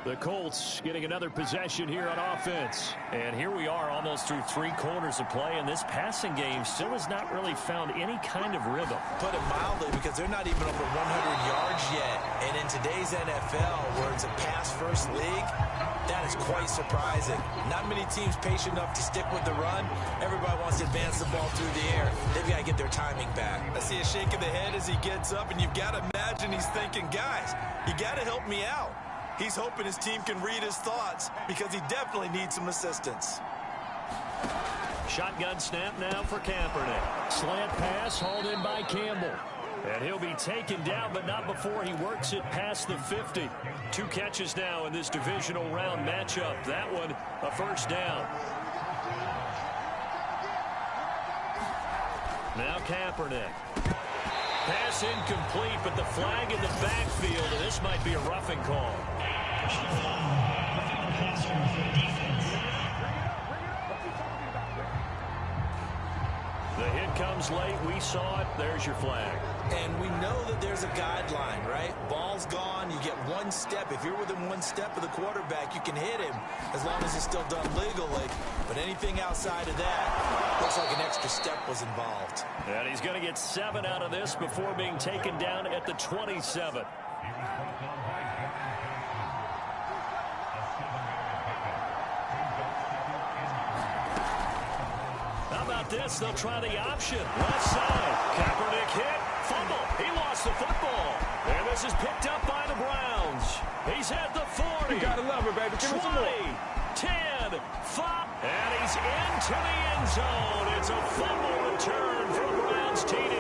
The Colts getting another possession here on offense. And here we are almost through 3 quarters of play, and this passing game still has not really found any kind of rhythm.
Put it mildly, because they're not even over 100 yards yet. And in today's NFL, where it's a pass-first league, that is quite surprising. Not many teams patient enough to stick with the run. Everybody wants to advance the ball through the air. They've got to get their timing back. I see a shake of the head as he gets up, and you've got to imagine he's thinking, guys, you got to help me out. He's hoping his team can read his thoughts because he definitely needs some assistance.
Shotgun snap now for Kaepernick. Slant pass hauled in by Campbell. And he'll be taken down, but not before he works it past the 50. 2 catches now in this divisional round matchup. That one, a first down. Now Kaepernick. Pass incomplete, but the flag in the backfield, and this might be a roughing call. The hit comes late. We saw it. There's your flag.
And we know that there's a guideline, right? Ball's gone. You get one step. If you're within one step of the quarterback, you can hit him as long as it's still done legally. But anything outside of that, looks like an extra step was involved.
And he's going to get 7 out of this before being taken down at the 27. How about this? They'll try the option. Left side. Kaepernick hit. Fumble. He lost the football. And this is picked up by the Browns. He's at the 40.
You gotta love it, baby. Give
20, 10, 5. And he's into the end zone. It's a fumble return for Browns TD.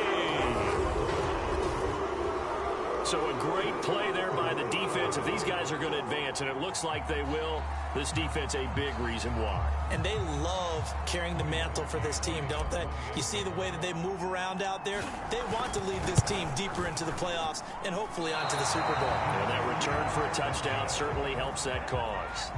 So a great play there by the defense. If these guys are going to advance, and it looks like they will, this defense a big reason why.
And they love carrying the mantle for this team, don't they? You see the way that they move around out there? They want to lead this team deeper into the playoffs and hopefully onto the Super Bowl.
And that return for a touchdown certainly helps that cause.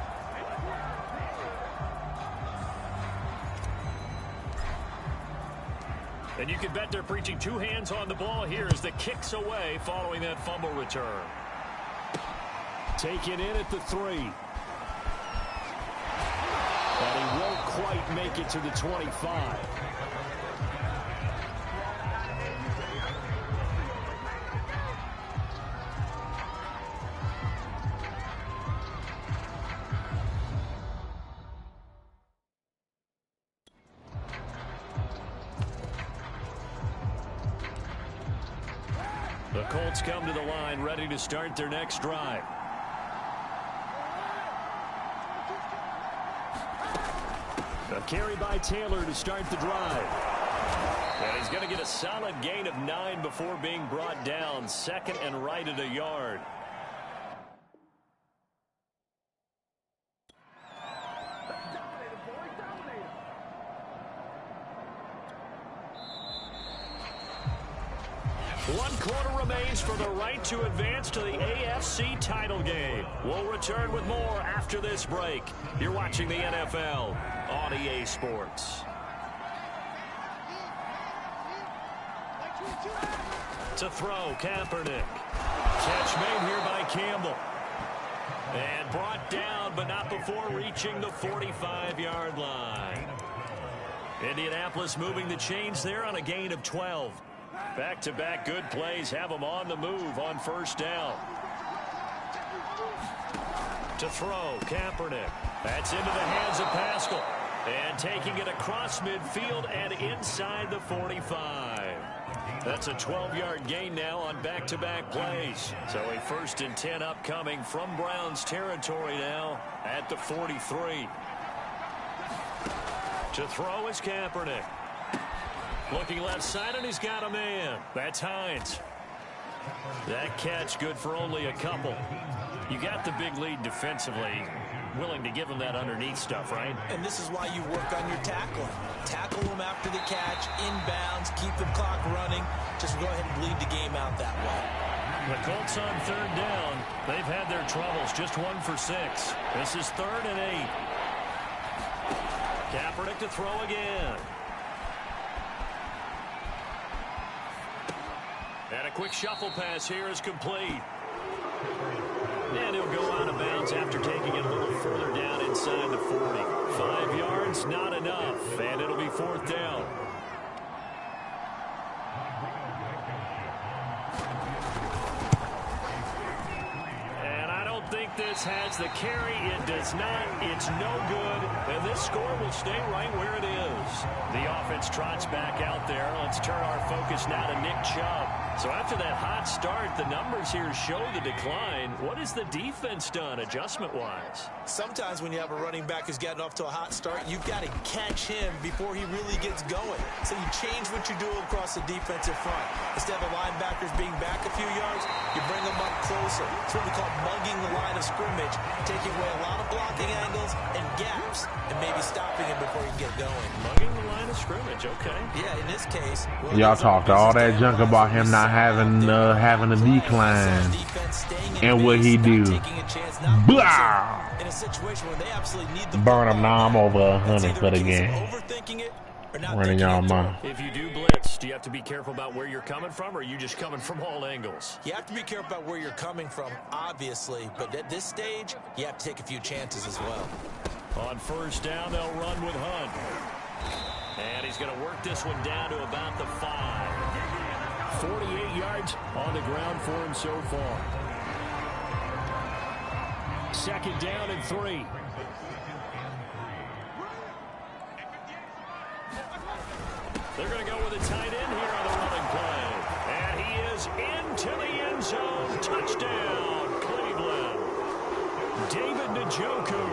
And you can bet they're preaching 2 hands on the ball here as the kick's away following that fumble return.
Taken in at the 3. And he won't quite make it to the 25.
The Colts come to the line ready to start their next drive.
A carry by Taylor to start the drive.
And he's going to get a solid gain of 9 before being brought down. 2nd and right at a yard. One quarter remains for the right to advance to the AFC title game. We'll return with more after this break. You're watching the NFL on EA Sports. To throw, Kaepernick. Catch made here by Campbell. And brought down, but not before reaching the 45-yard line. Indianapolis moving the chains there on a gain of 12. Back-to-back good plays have them on the move on first down. To throw, Kaepernick. That's into the hands of Pascal. And taking it across midfield and inside the 45. That's a 12-yard gain now on back-to-back plays. So a 1st and 10 upcoming from Browns territory now at the 43. To throw is Kaepernick. Looking left side, and he's got a man. That's Hines. That catch good for only a couple. You got the big lead defensively. Willing to give him that underneath stuff, right?
And this is why you work on your tackling. Tackle them after the catch, inbounds, keep the clock running. Just go ahead and bleed the game out that way.
The Colts on 3rd down. They've had their troubles. Just 1 for 6. This is 3rd and 8. Kaepernick to throw again. And a quick shuffle pass here is complete. And he'll go out of bounds after taking it a little further down inside the 40. 5 yards, not enough. And it'll be 4th down. And I don't think this has the carry. It does not. It's no good. And this score will stay right where it is. The offense trots back out there. Let's turn our focus now to Nick Chubb. So after that hot start, the numbers here show the decline. What has the defense done adjustment-wise?
Sometimes when you have a running back who's gotten off to a hot start, you've got to catch him before he really gets going. So you change what you do across the defensive front. Instead of the linebackers being back a few yards, you bring them up closer. It's what we call mugging the line of scrimmage, taking away a lot of blocking angles and gaps, and maybe maybe stopping him before he can get going.
Mugging the line of scrimmage, okay.
Yeah, in this case,
y'all talked all that junk about him not having a decline, and what he do? Blah!
In a situation where they absolutely need the
Burn him. Now I'm over
That's
100
either
for
a
the
case of
game.
overthinking it or not
Running
thinking
y'all
it through.
mouth.
If you do blitz, do you have to be careful about where you're coming from, or are you just coming from all angles?
You have to be careful about where you're coming from, obviously, but at this stage, you have to take a few chances as well.
On first down, they'll run with Hunt. And he's going to work this one down to about the 5.
48 yards on the ground for him so far. Second down and 3.
They're going to go with a tight end here on the running play. And he is into the end zone. Touchdown, Cleveland. David Njoku,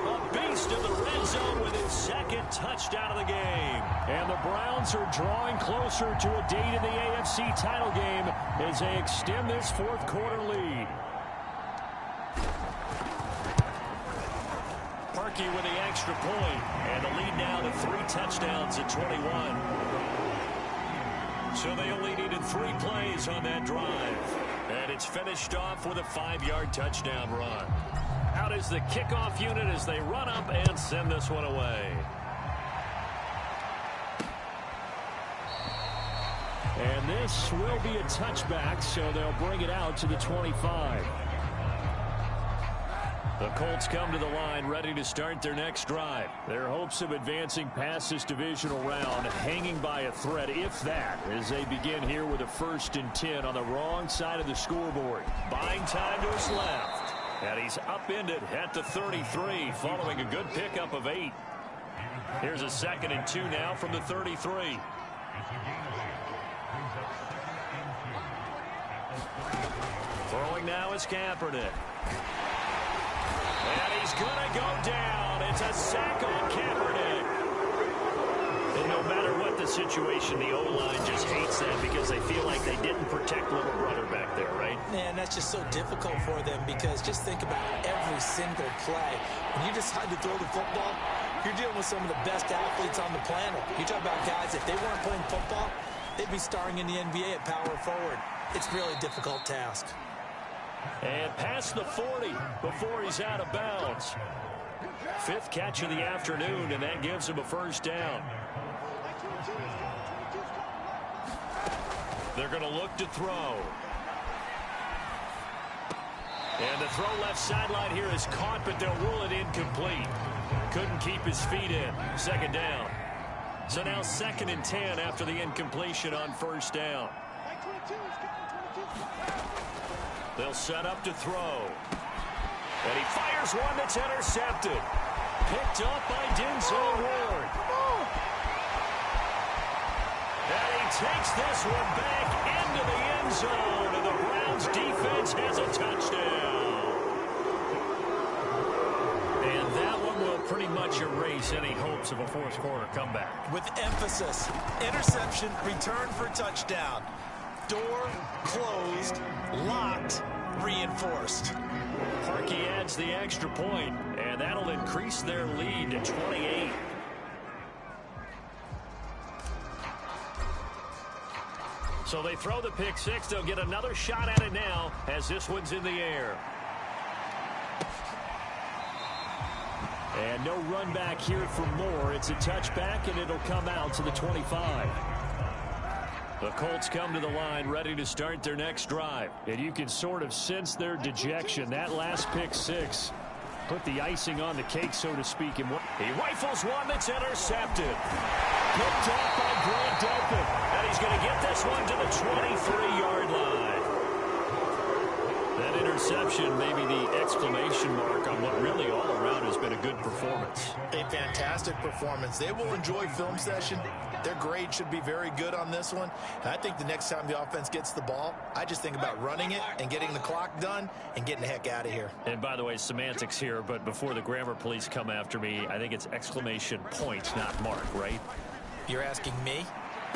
a beast in the red zone with his second touchdown of the game.
And the Browns are drawing closer to a date in the AFC title game as they extend this fourth quarter lead.
Parkey with the extra point, and the lead now to 3 touchdowns at 21. So they only needed 3 plays on that drive. And it's finished off with a 5-yard touchdown run. Out is the kickoff unit as they run up and send this one away.
And this will be a touchback, so they'll bring it out to the 25.
The Colts come to the line ready to start their next drive.
Their hopes of advancing past this divisional round hanging by a thread, if that, as they begin here with a 1st and 10 on the wrong side of the scoreboard.
Buying time to his left. And he's upended at the 33 following a good pickup of 8. Here's a 2nd and 2 now from the 33. Throwing now is Kaepernick. And he's going to go down. It's a sack on Kaepernick. And no matter what the situation, the O-line just hates that because they feel like they didn't protect little brother back there, right?
Man, that's just so difficult for them because just think about every single play. When you decide to throw the football, you're dealing with some of the best athletes on the planet. You talk about guys, if they weren't playing football, they'd be starring in the NBA at power forward. It's really a difficult task.
And past the 40 before he's out of bounds. 5th catch of the afternoon, and that gives him a 1st down. They're going to look to throw. And the throw left sideline here is caught, but they'll rule it incomplete. Couldn't keep his feet in. 2nd down. So now 2nd and 10 after the incompletion on 1st down. They'll set up to throw. And he fires one that's intercepted. Picked up by Denzel Ward. And he takes this one back into the end zone. And the Browns defense has a touchdown. And that one will pretty much erase any hopes of a fourth quarter comeback.
With emphasis, interception, return for touchdown. Door closed, locked, reinforced.
Parkey adds the extra point, and that'll increase their lead to 28. So they throw the pick 6. They'll get another shot at it now as this one's in the air.
And no run back here for Moore. It's a touchback, and it'll come out to the 25.
The Colts come to the line ready to start their next drive.
And you can sort of sense their dejection. That last pick 6 put the icing on the cake, so to speak. And
he rifles one that's intercepted. Picked off by Grant Delpit. And he's going to get this one to the 23-yard line. That interception may be the exclamation mark on what really all around has been a good performance.
A fantastic performance. They will enjoy film session. Their grade should be very good on this one. And I think the next time the offense gets the ball, I just think about running it and getting the clock done and getting the heck out of here.
And by the way, semantics here, but before the grammar police come after me, I think it's exclamation point, not mark, right?
You're asking me?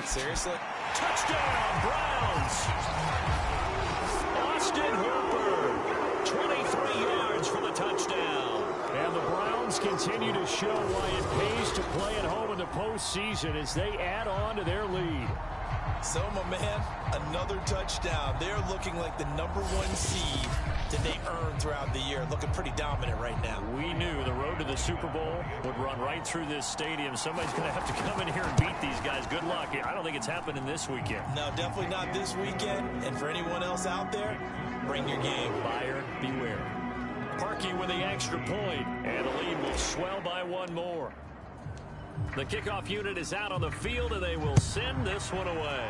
Seriously?
Touchdown, Browns! Austin Hooper, 23 yards for the touchdown.
And the Browns continue to show why it pays to play at home in the postseason as they add on to their lead.
So, my man, another touchdown. They're looking like the #1 seed that they earned throughout the year. Looking pretty dominant right now.
We knew the road to the Super Bowl would run right through this stadium. Somebody's going to have to come in here and beat these guys. Good luck. I don't think it's happening this weekend.
No, definitely not this weekend. And for anyone else out there, bring your game.
Buyer beware. Parkey with the extra point, and the lead will swell by one more. The kickoff unit is out on the field, and they will send this one away.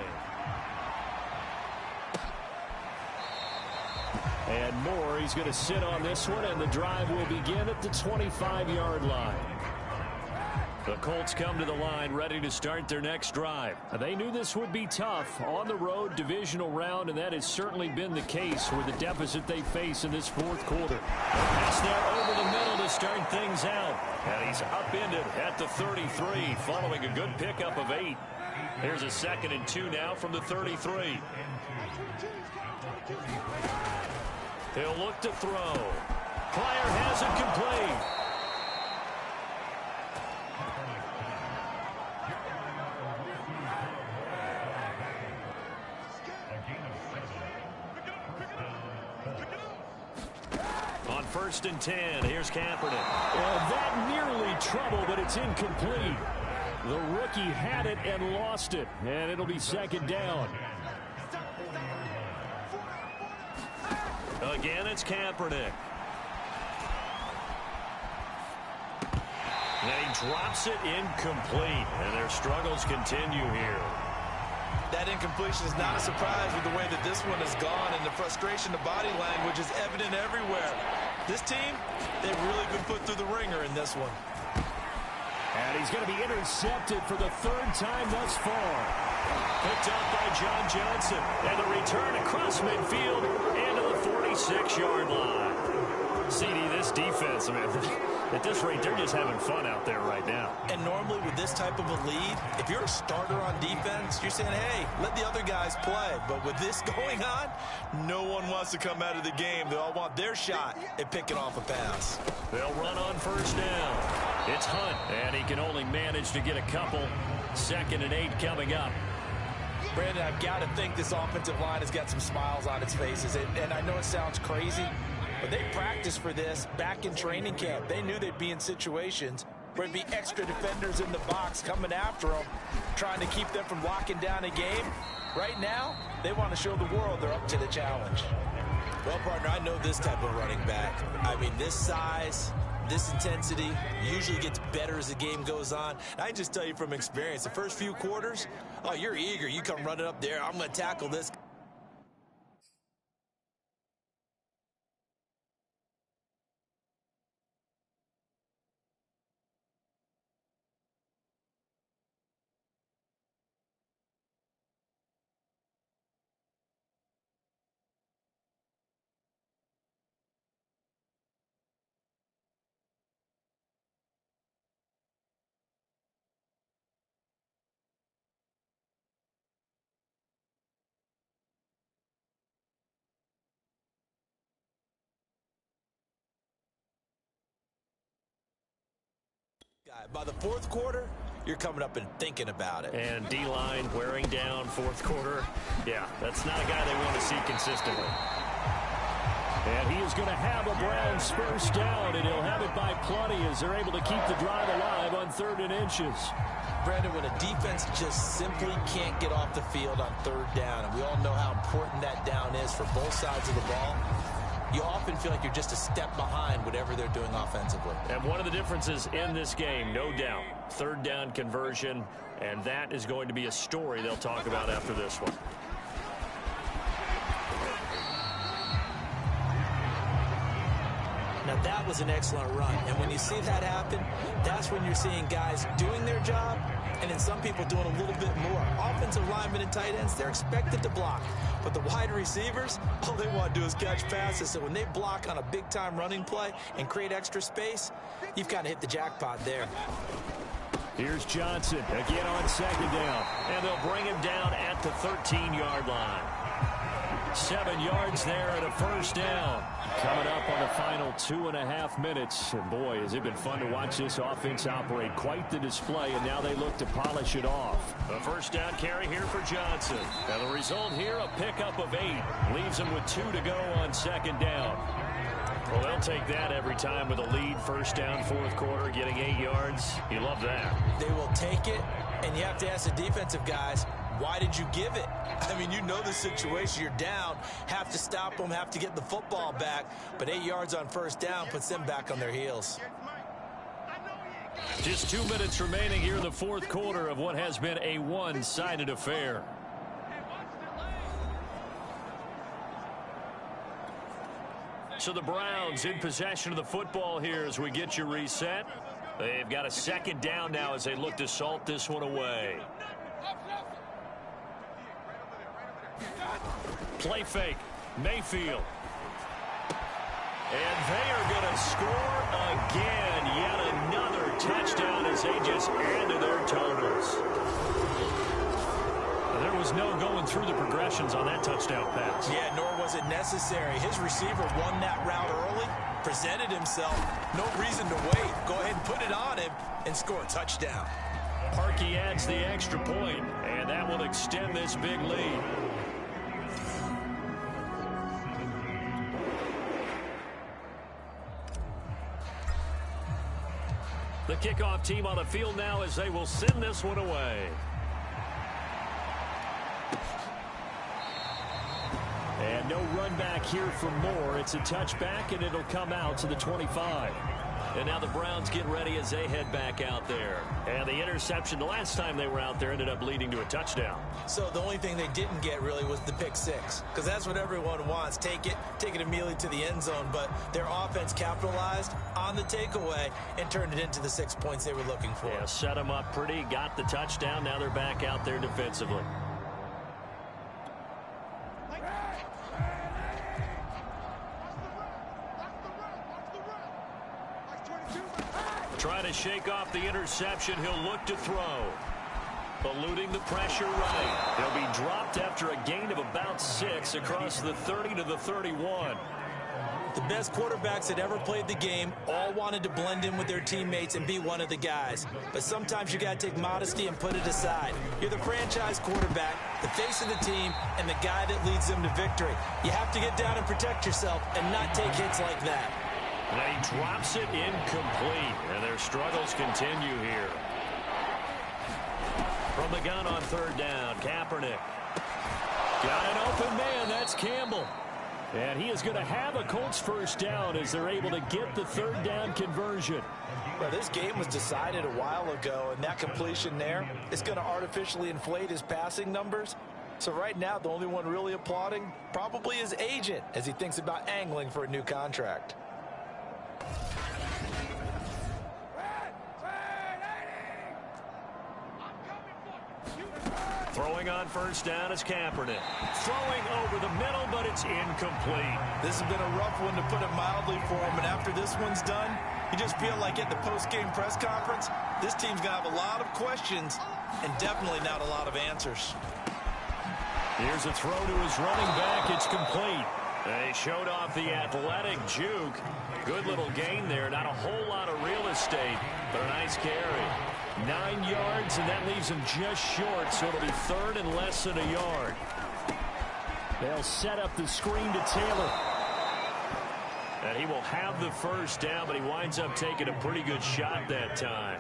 And Moore, he's going to sit on this one, and the drive will begin at the 25-yard line. The Colts come to the line ready to start their next drive. They knew this would be tough on the road divisional round, and that has certainly been the case with the deficit they face in this fourth quarter. Pass now over the middle to start things out. And he's upended at the 33 following a good pickup of 8. Here's a 2nd and 2 now from the 33. He'll look to throw. Pryor has it complete. On 1st and 10, here's Kaepernick. That nearly trouble, but it's incomplete. The rookie had it and lost it, and it'll be 2nd down. Again, it's Kaepernick. And he drops it incomplete, and their struggles continue here.
That incompletion is not a surprise with the way that this one has gone, and the frustration, the body language is evident everywhere. This team, they've really been put through the ringer in this one.
And he's going to be intercepted for the 3rd time thus far. Picked up by John Johnson, and the return across midfield and to the 46-yard line. CD, this defense, man, at this rate, they're just having fun out there right now.
And normally with this type of a lead, if you're a starter on defense, you're saying, hey, let the other guys play. But with this going on, no one wants to come out of the game. They all want their shot at picking off a pass.
They'll run on 1st down. It's Hunt, and he can only manage to get a couple. 2nd and 8 coming up.
Brandon, I've got to think this offensive line has got some smiles on its faces. And I know it sounds crazy, but they practiced for this back in training camp. They knew they'd be in situations where it'd be extra defenders in the box coming after them, trying to keep them from locking down a game. Right now, they want to show the world they're up to the challenge. Well, partner, I know this type of running back. I mean, this size, this intensity usually gets better as the game goes on. And I just tell you from experience, the first few quarters, oh, you're eager. You come running up there. I'm going to tackle this. By the fourth quarter, you're coming up and thinking about it.
And D-line wearing down fourth quarter. Yeah, that's not a guy they want to see consistently. And he is going to have a Browns first down, and he'll have it by plenty as they're able to keep the drive alive on 3rd and inches.
Brandon, when a defense just simply can't get off the field on 3rd down, and we all know how important that down is for both sides of the ball, you often feel like you're just a step behind whatever they're doing offensively.
And one of the differences in this game, no doubt, 3rd down conversion, and that is going to be a story they'll talk about after this one.
Now, that was an excellent run, and when you see that happen, that's when you're seeing guys doing their job, and then some people doing a little bit more. Offensive linemen and tight ends, they're expected to block. But the wide receivers, all they want to do is catch passes. So when they block on a big-time running play and create extra space, you've got to hit the jackpot there.
Here's Johnson again on 2nd down, and they'll bring him down at the 13-yard line. 7 yards there and a first down. Coming up on the final 2.5 minutes. And boy, has it been fun to watch this offense operate. Quite the display, and now they look to polish it off. A first down carry here for Johnson. And the result here, a pickup of 8. Leaves him with 2 to go on second down. Well, they'll take that every time with a lead. First down, fourth quarter, getting 8 yards. You love that.
They will take it, and you have to ask the defensive guys, why did you give it? I mean, you know the situation. You're down, have to stop them, have to get the football back. But 8 yards on first down puts them back on their heels.
Just 2 minutes remaining here in the fourth quarter of what has been a one-sided affair. So the Browns in possession of the football here as we get you reset. They've got a second down now as they look to salt this one away. Play fake. Mayfield. And they are going to score again. Yet another touchdown as they just added their totals. There was no going through the progressions on that touchdown pass.
Yeah, nor was it necessary. His receiver won that route early, presented himself. No reason to wait. Go ahead and put it on him and score a touchdown.
Parkey adds the extra point, and that will extend this big lead. The kickoff team on the field now as they will send this one away. And no run back here for Moore. It's a touchback, and it'll come out to the 25. And now the Browns get ready as they head back out there. And the interception the last time they were out there ended up leading to a touchdown.
So the only thing they didn't get really was the pick six, because that's what everyone wants. Take it immediately to the end zone. But their offense capitalized on the takeaway and turned it into the 6 points they were looking for.
Yeah, set them up pretty, got the touchdown. Now they're back out there defensively. Trying to shake off the interception. He'll look to throw. Eluding the pressure right. He'll be dropped after a gain of about 6 across the 30 to the 31.
The best quarterbacks that ever played the game all wanted to blend in with their teammates and be one of the guys. But sometimes you got to take modesty and put it aside. You're the franchise quarterback, the face of the team, and the guy that leads them to victory. You have to get down and protect yourself and not take hits like that.
And he drops it incomplete, and their struggles continue here. From the gun on third down, Kaepernick. Got an open man, that's Campbell. And he is going to have a Colts first down as they're able to get the third down conversion.
Well, this game was decided a while ago, and that completion there is going to artificially inflate his passing numbers. So right now, the only one really applauding probably his agent as he thinks about angling for a new contract.
Throwing on first down is Kaepernick. Throwing over the middle, but it's incomplete.
This has been a rough one, to put it mildly, for him. And after this one's done, you just feel like at the post-game press conference, this team's going to have a lot of questions and definitely not a lot of answers.
Here's a throw to his running back. It's complete. They showed off the athletic juke. Good little gain there. Not a whole lot of real estate, but a nice carry. 9 yards, and that leaves him just short, so it'll be third and less than a yard. They'll set up the screen to Taylor. And he will have the first down, but he winds up taking a pretty good shot that time.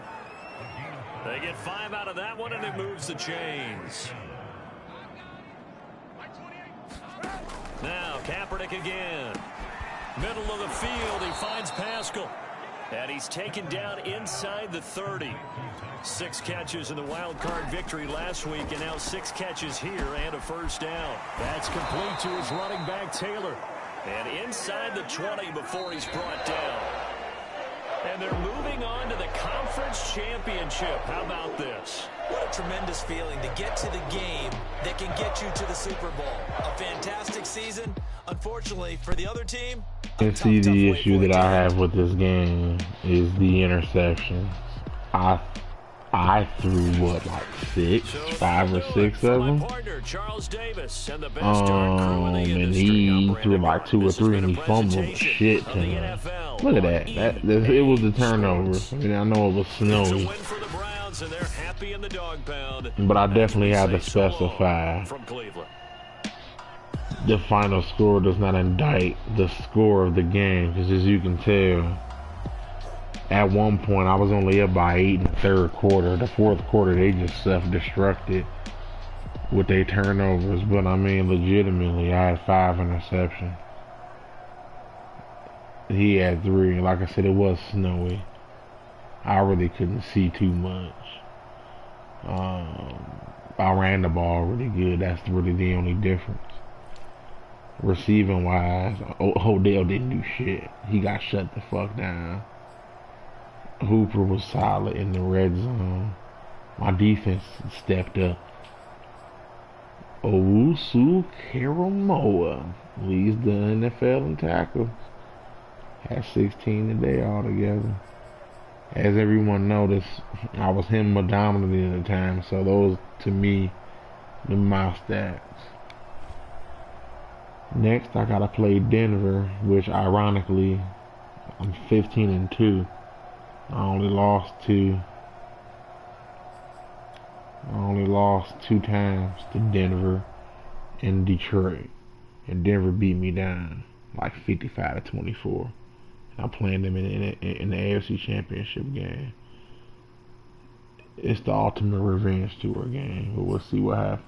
They get 5 out of that one, and it moves the chains. Now, Kaepernick again. Middle of the field, he finds Pascal. And he's taken down inside the 30. 6 catches in the wild card victory last week, and now 6 catches here and a first down. That's complete to his running back, Taylor. And inside the 20 before he's brought down. And they're moving on to the conference championship. How about this?
What a tremendous feeling to get to the game that can get you to the Super Bowl. A fantastic season. Unfortunately, for the other team,
and see, the issue that I have with this game is the interception. I I threw what, like 5 or 6 of them. And he threw like 2 or 3 and he fumbled a shit ton. Look at that. It was the turnover. I mean, I know it was snowy, but I definitely had to specify the final score does not indict the score of the game, because as you can tell, at one point I was only up by 8 in the third quarter. The fourth quarter they just self-destructed with their turnovers, but I mean legitimately I had 5 interceptions. He had 3. Like I said, it was snowy. I really couldn't see too much. I ran the ball really good. That's really the only difference. Receiving wise, Odell didn't do shit. He got shut the fuck down. Hooper was solid in the red zone. My defense stepped up. Owusu Karamoa leads the NFL in tackles. Had 16 today altogether. As everyone noticed, I was him dominantly at the time, so those to me are my stats. Next, I gotta play Denver, which ironically I'm 15-2. I only lost 2 times to Denver and Detroit, and Denver beat me down like 55-24. I'm playing them in the AFC Championship game. It's the ultimate revenge tour game, but we'll see what happens.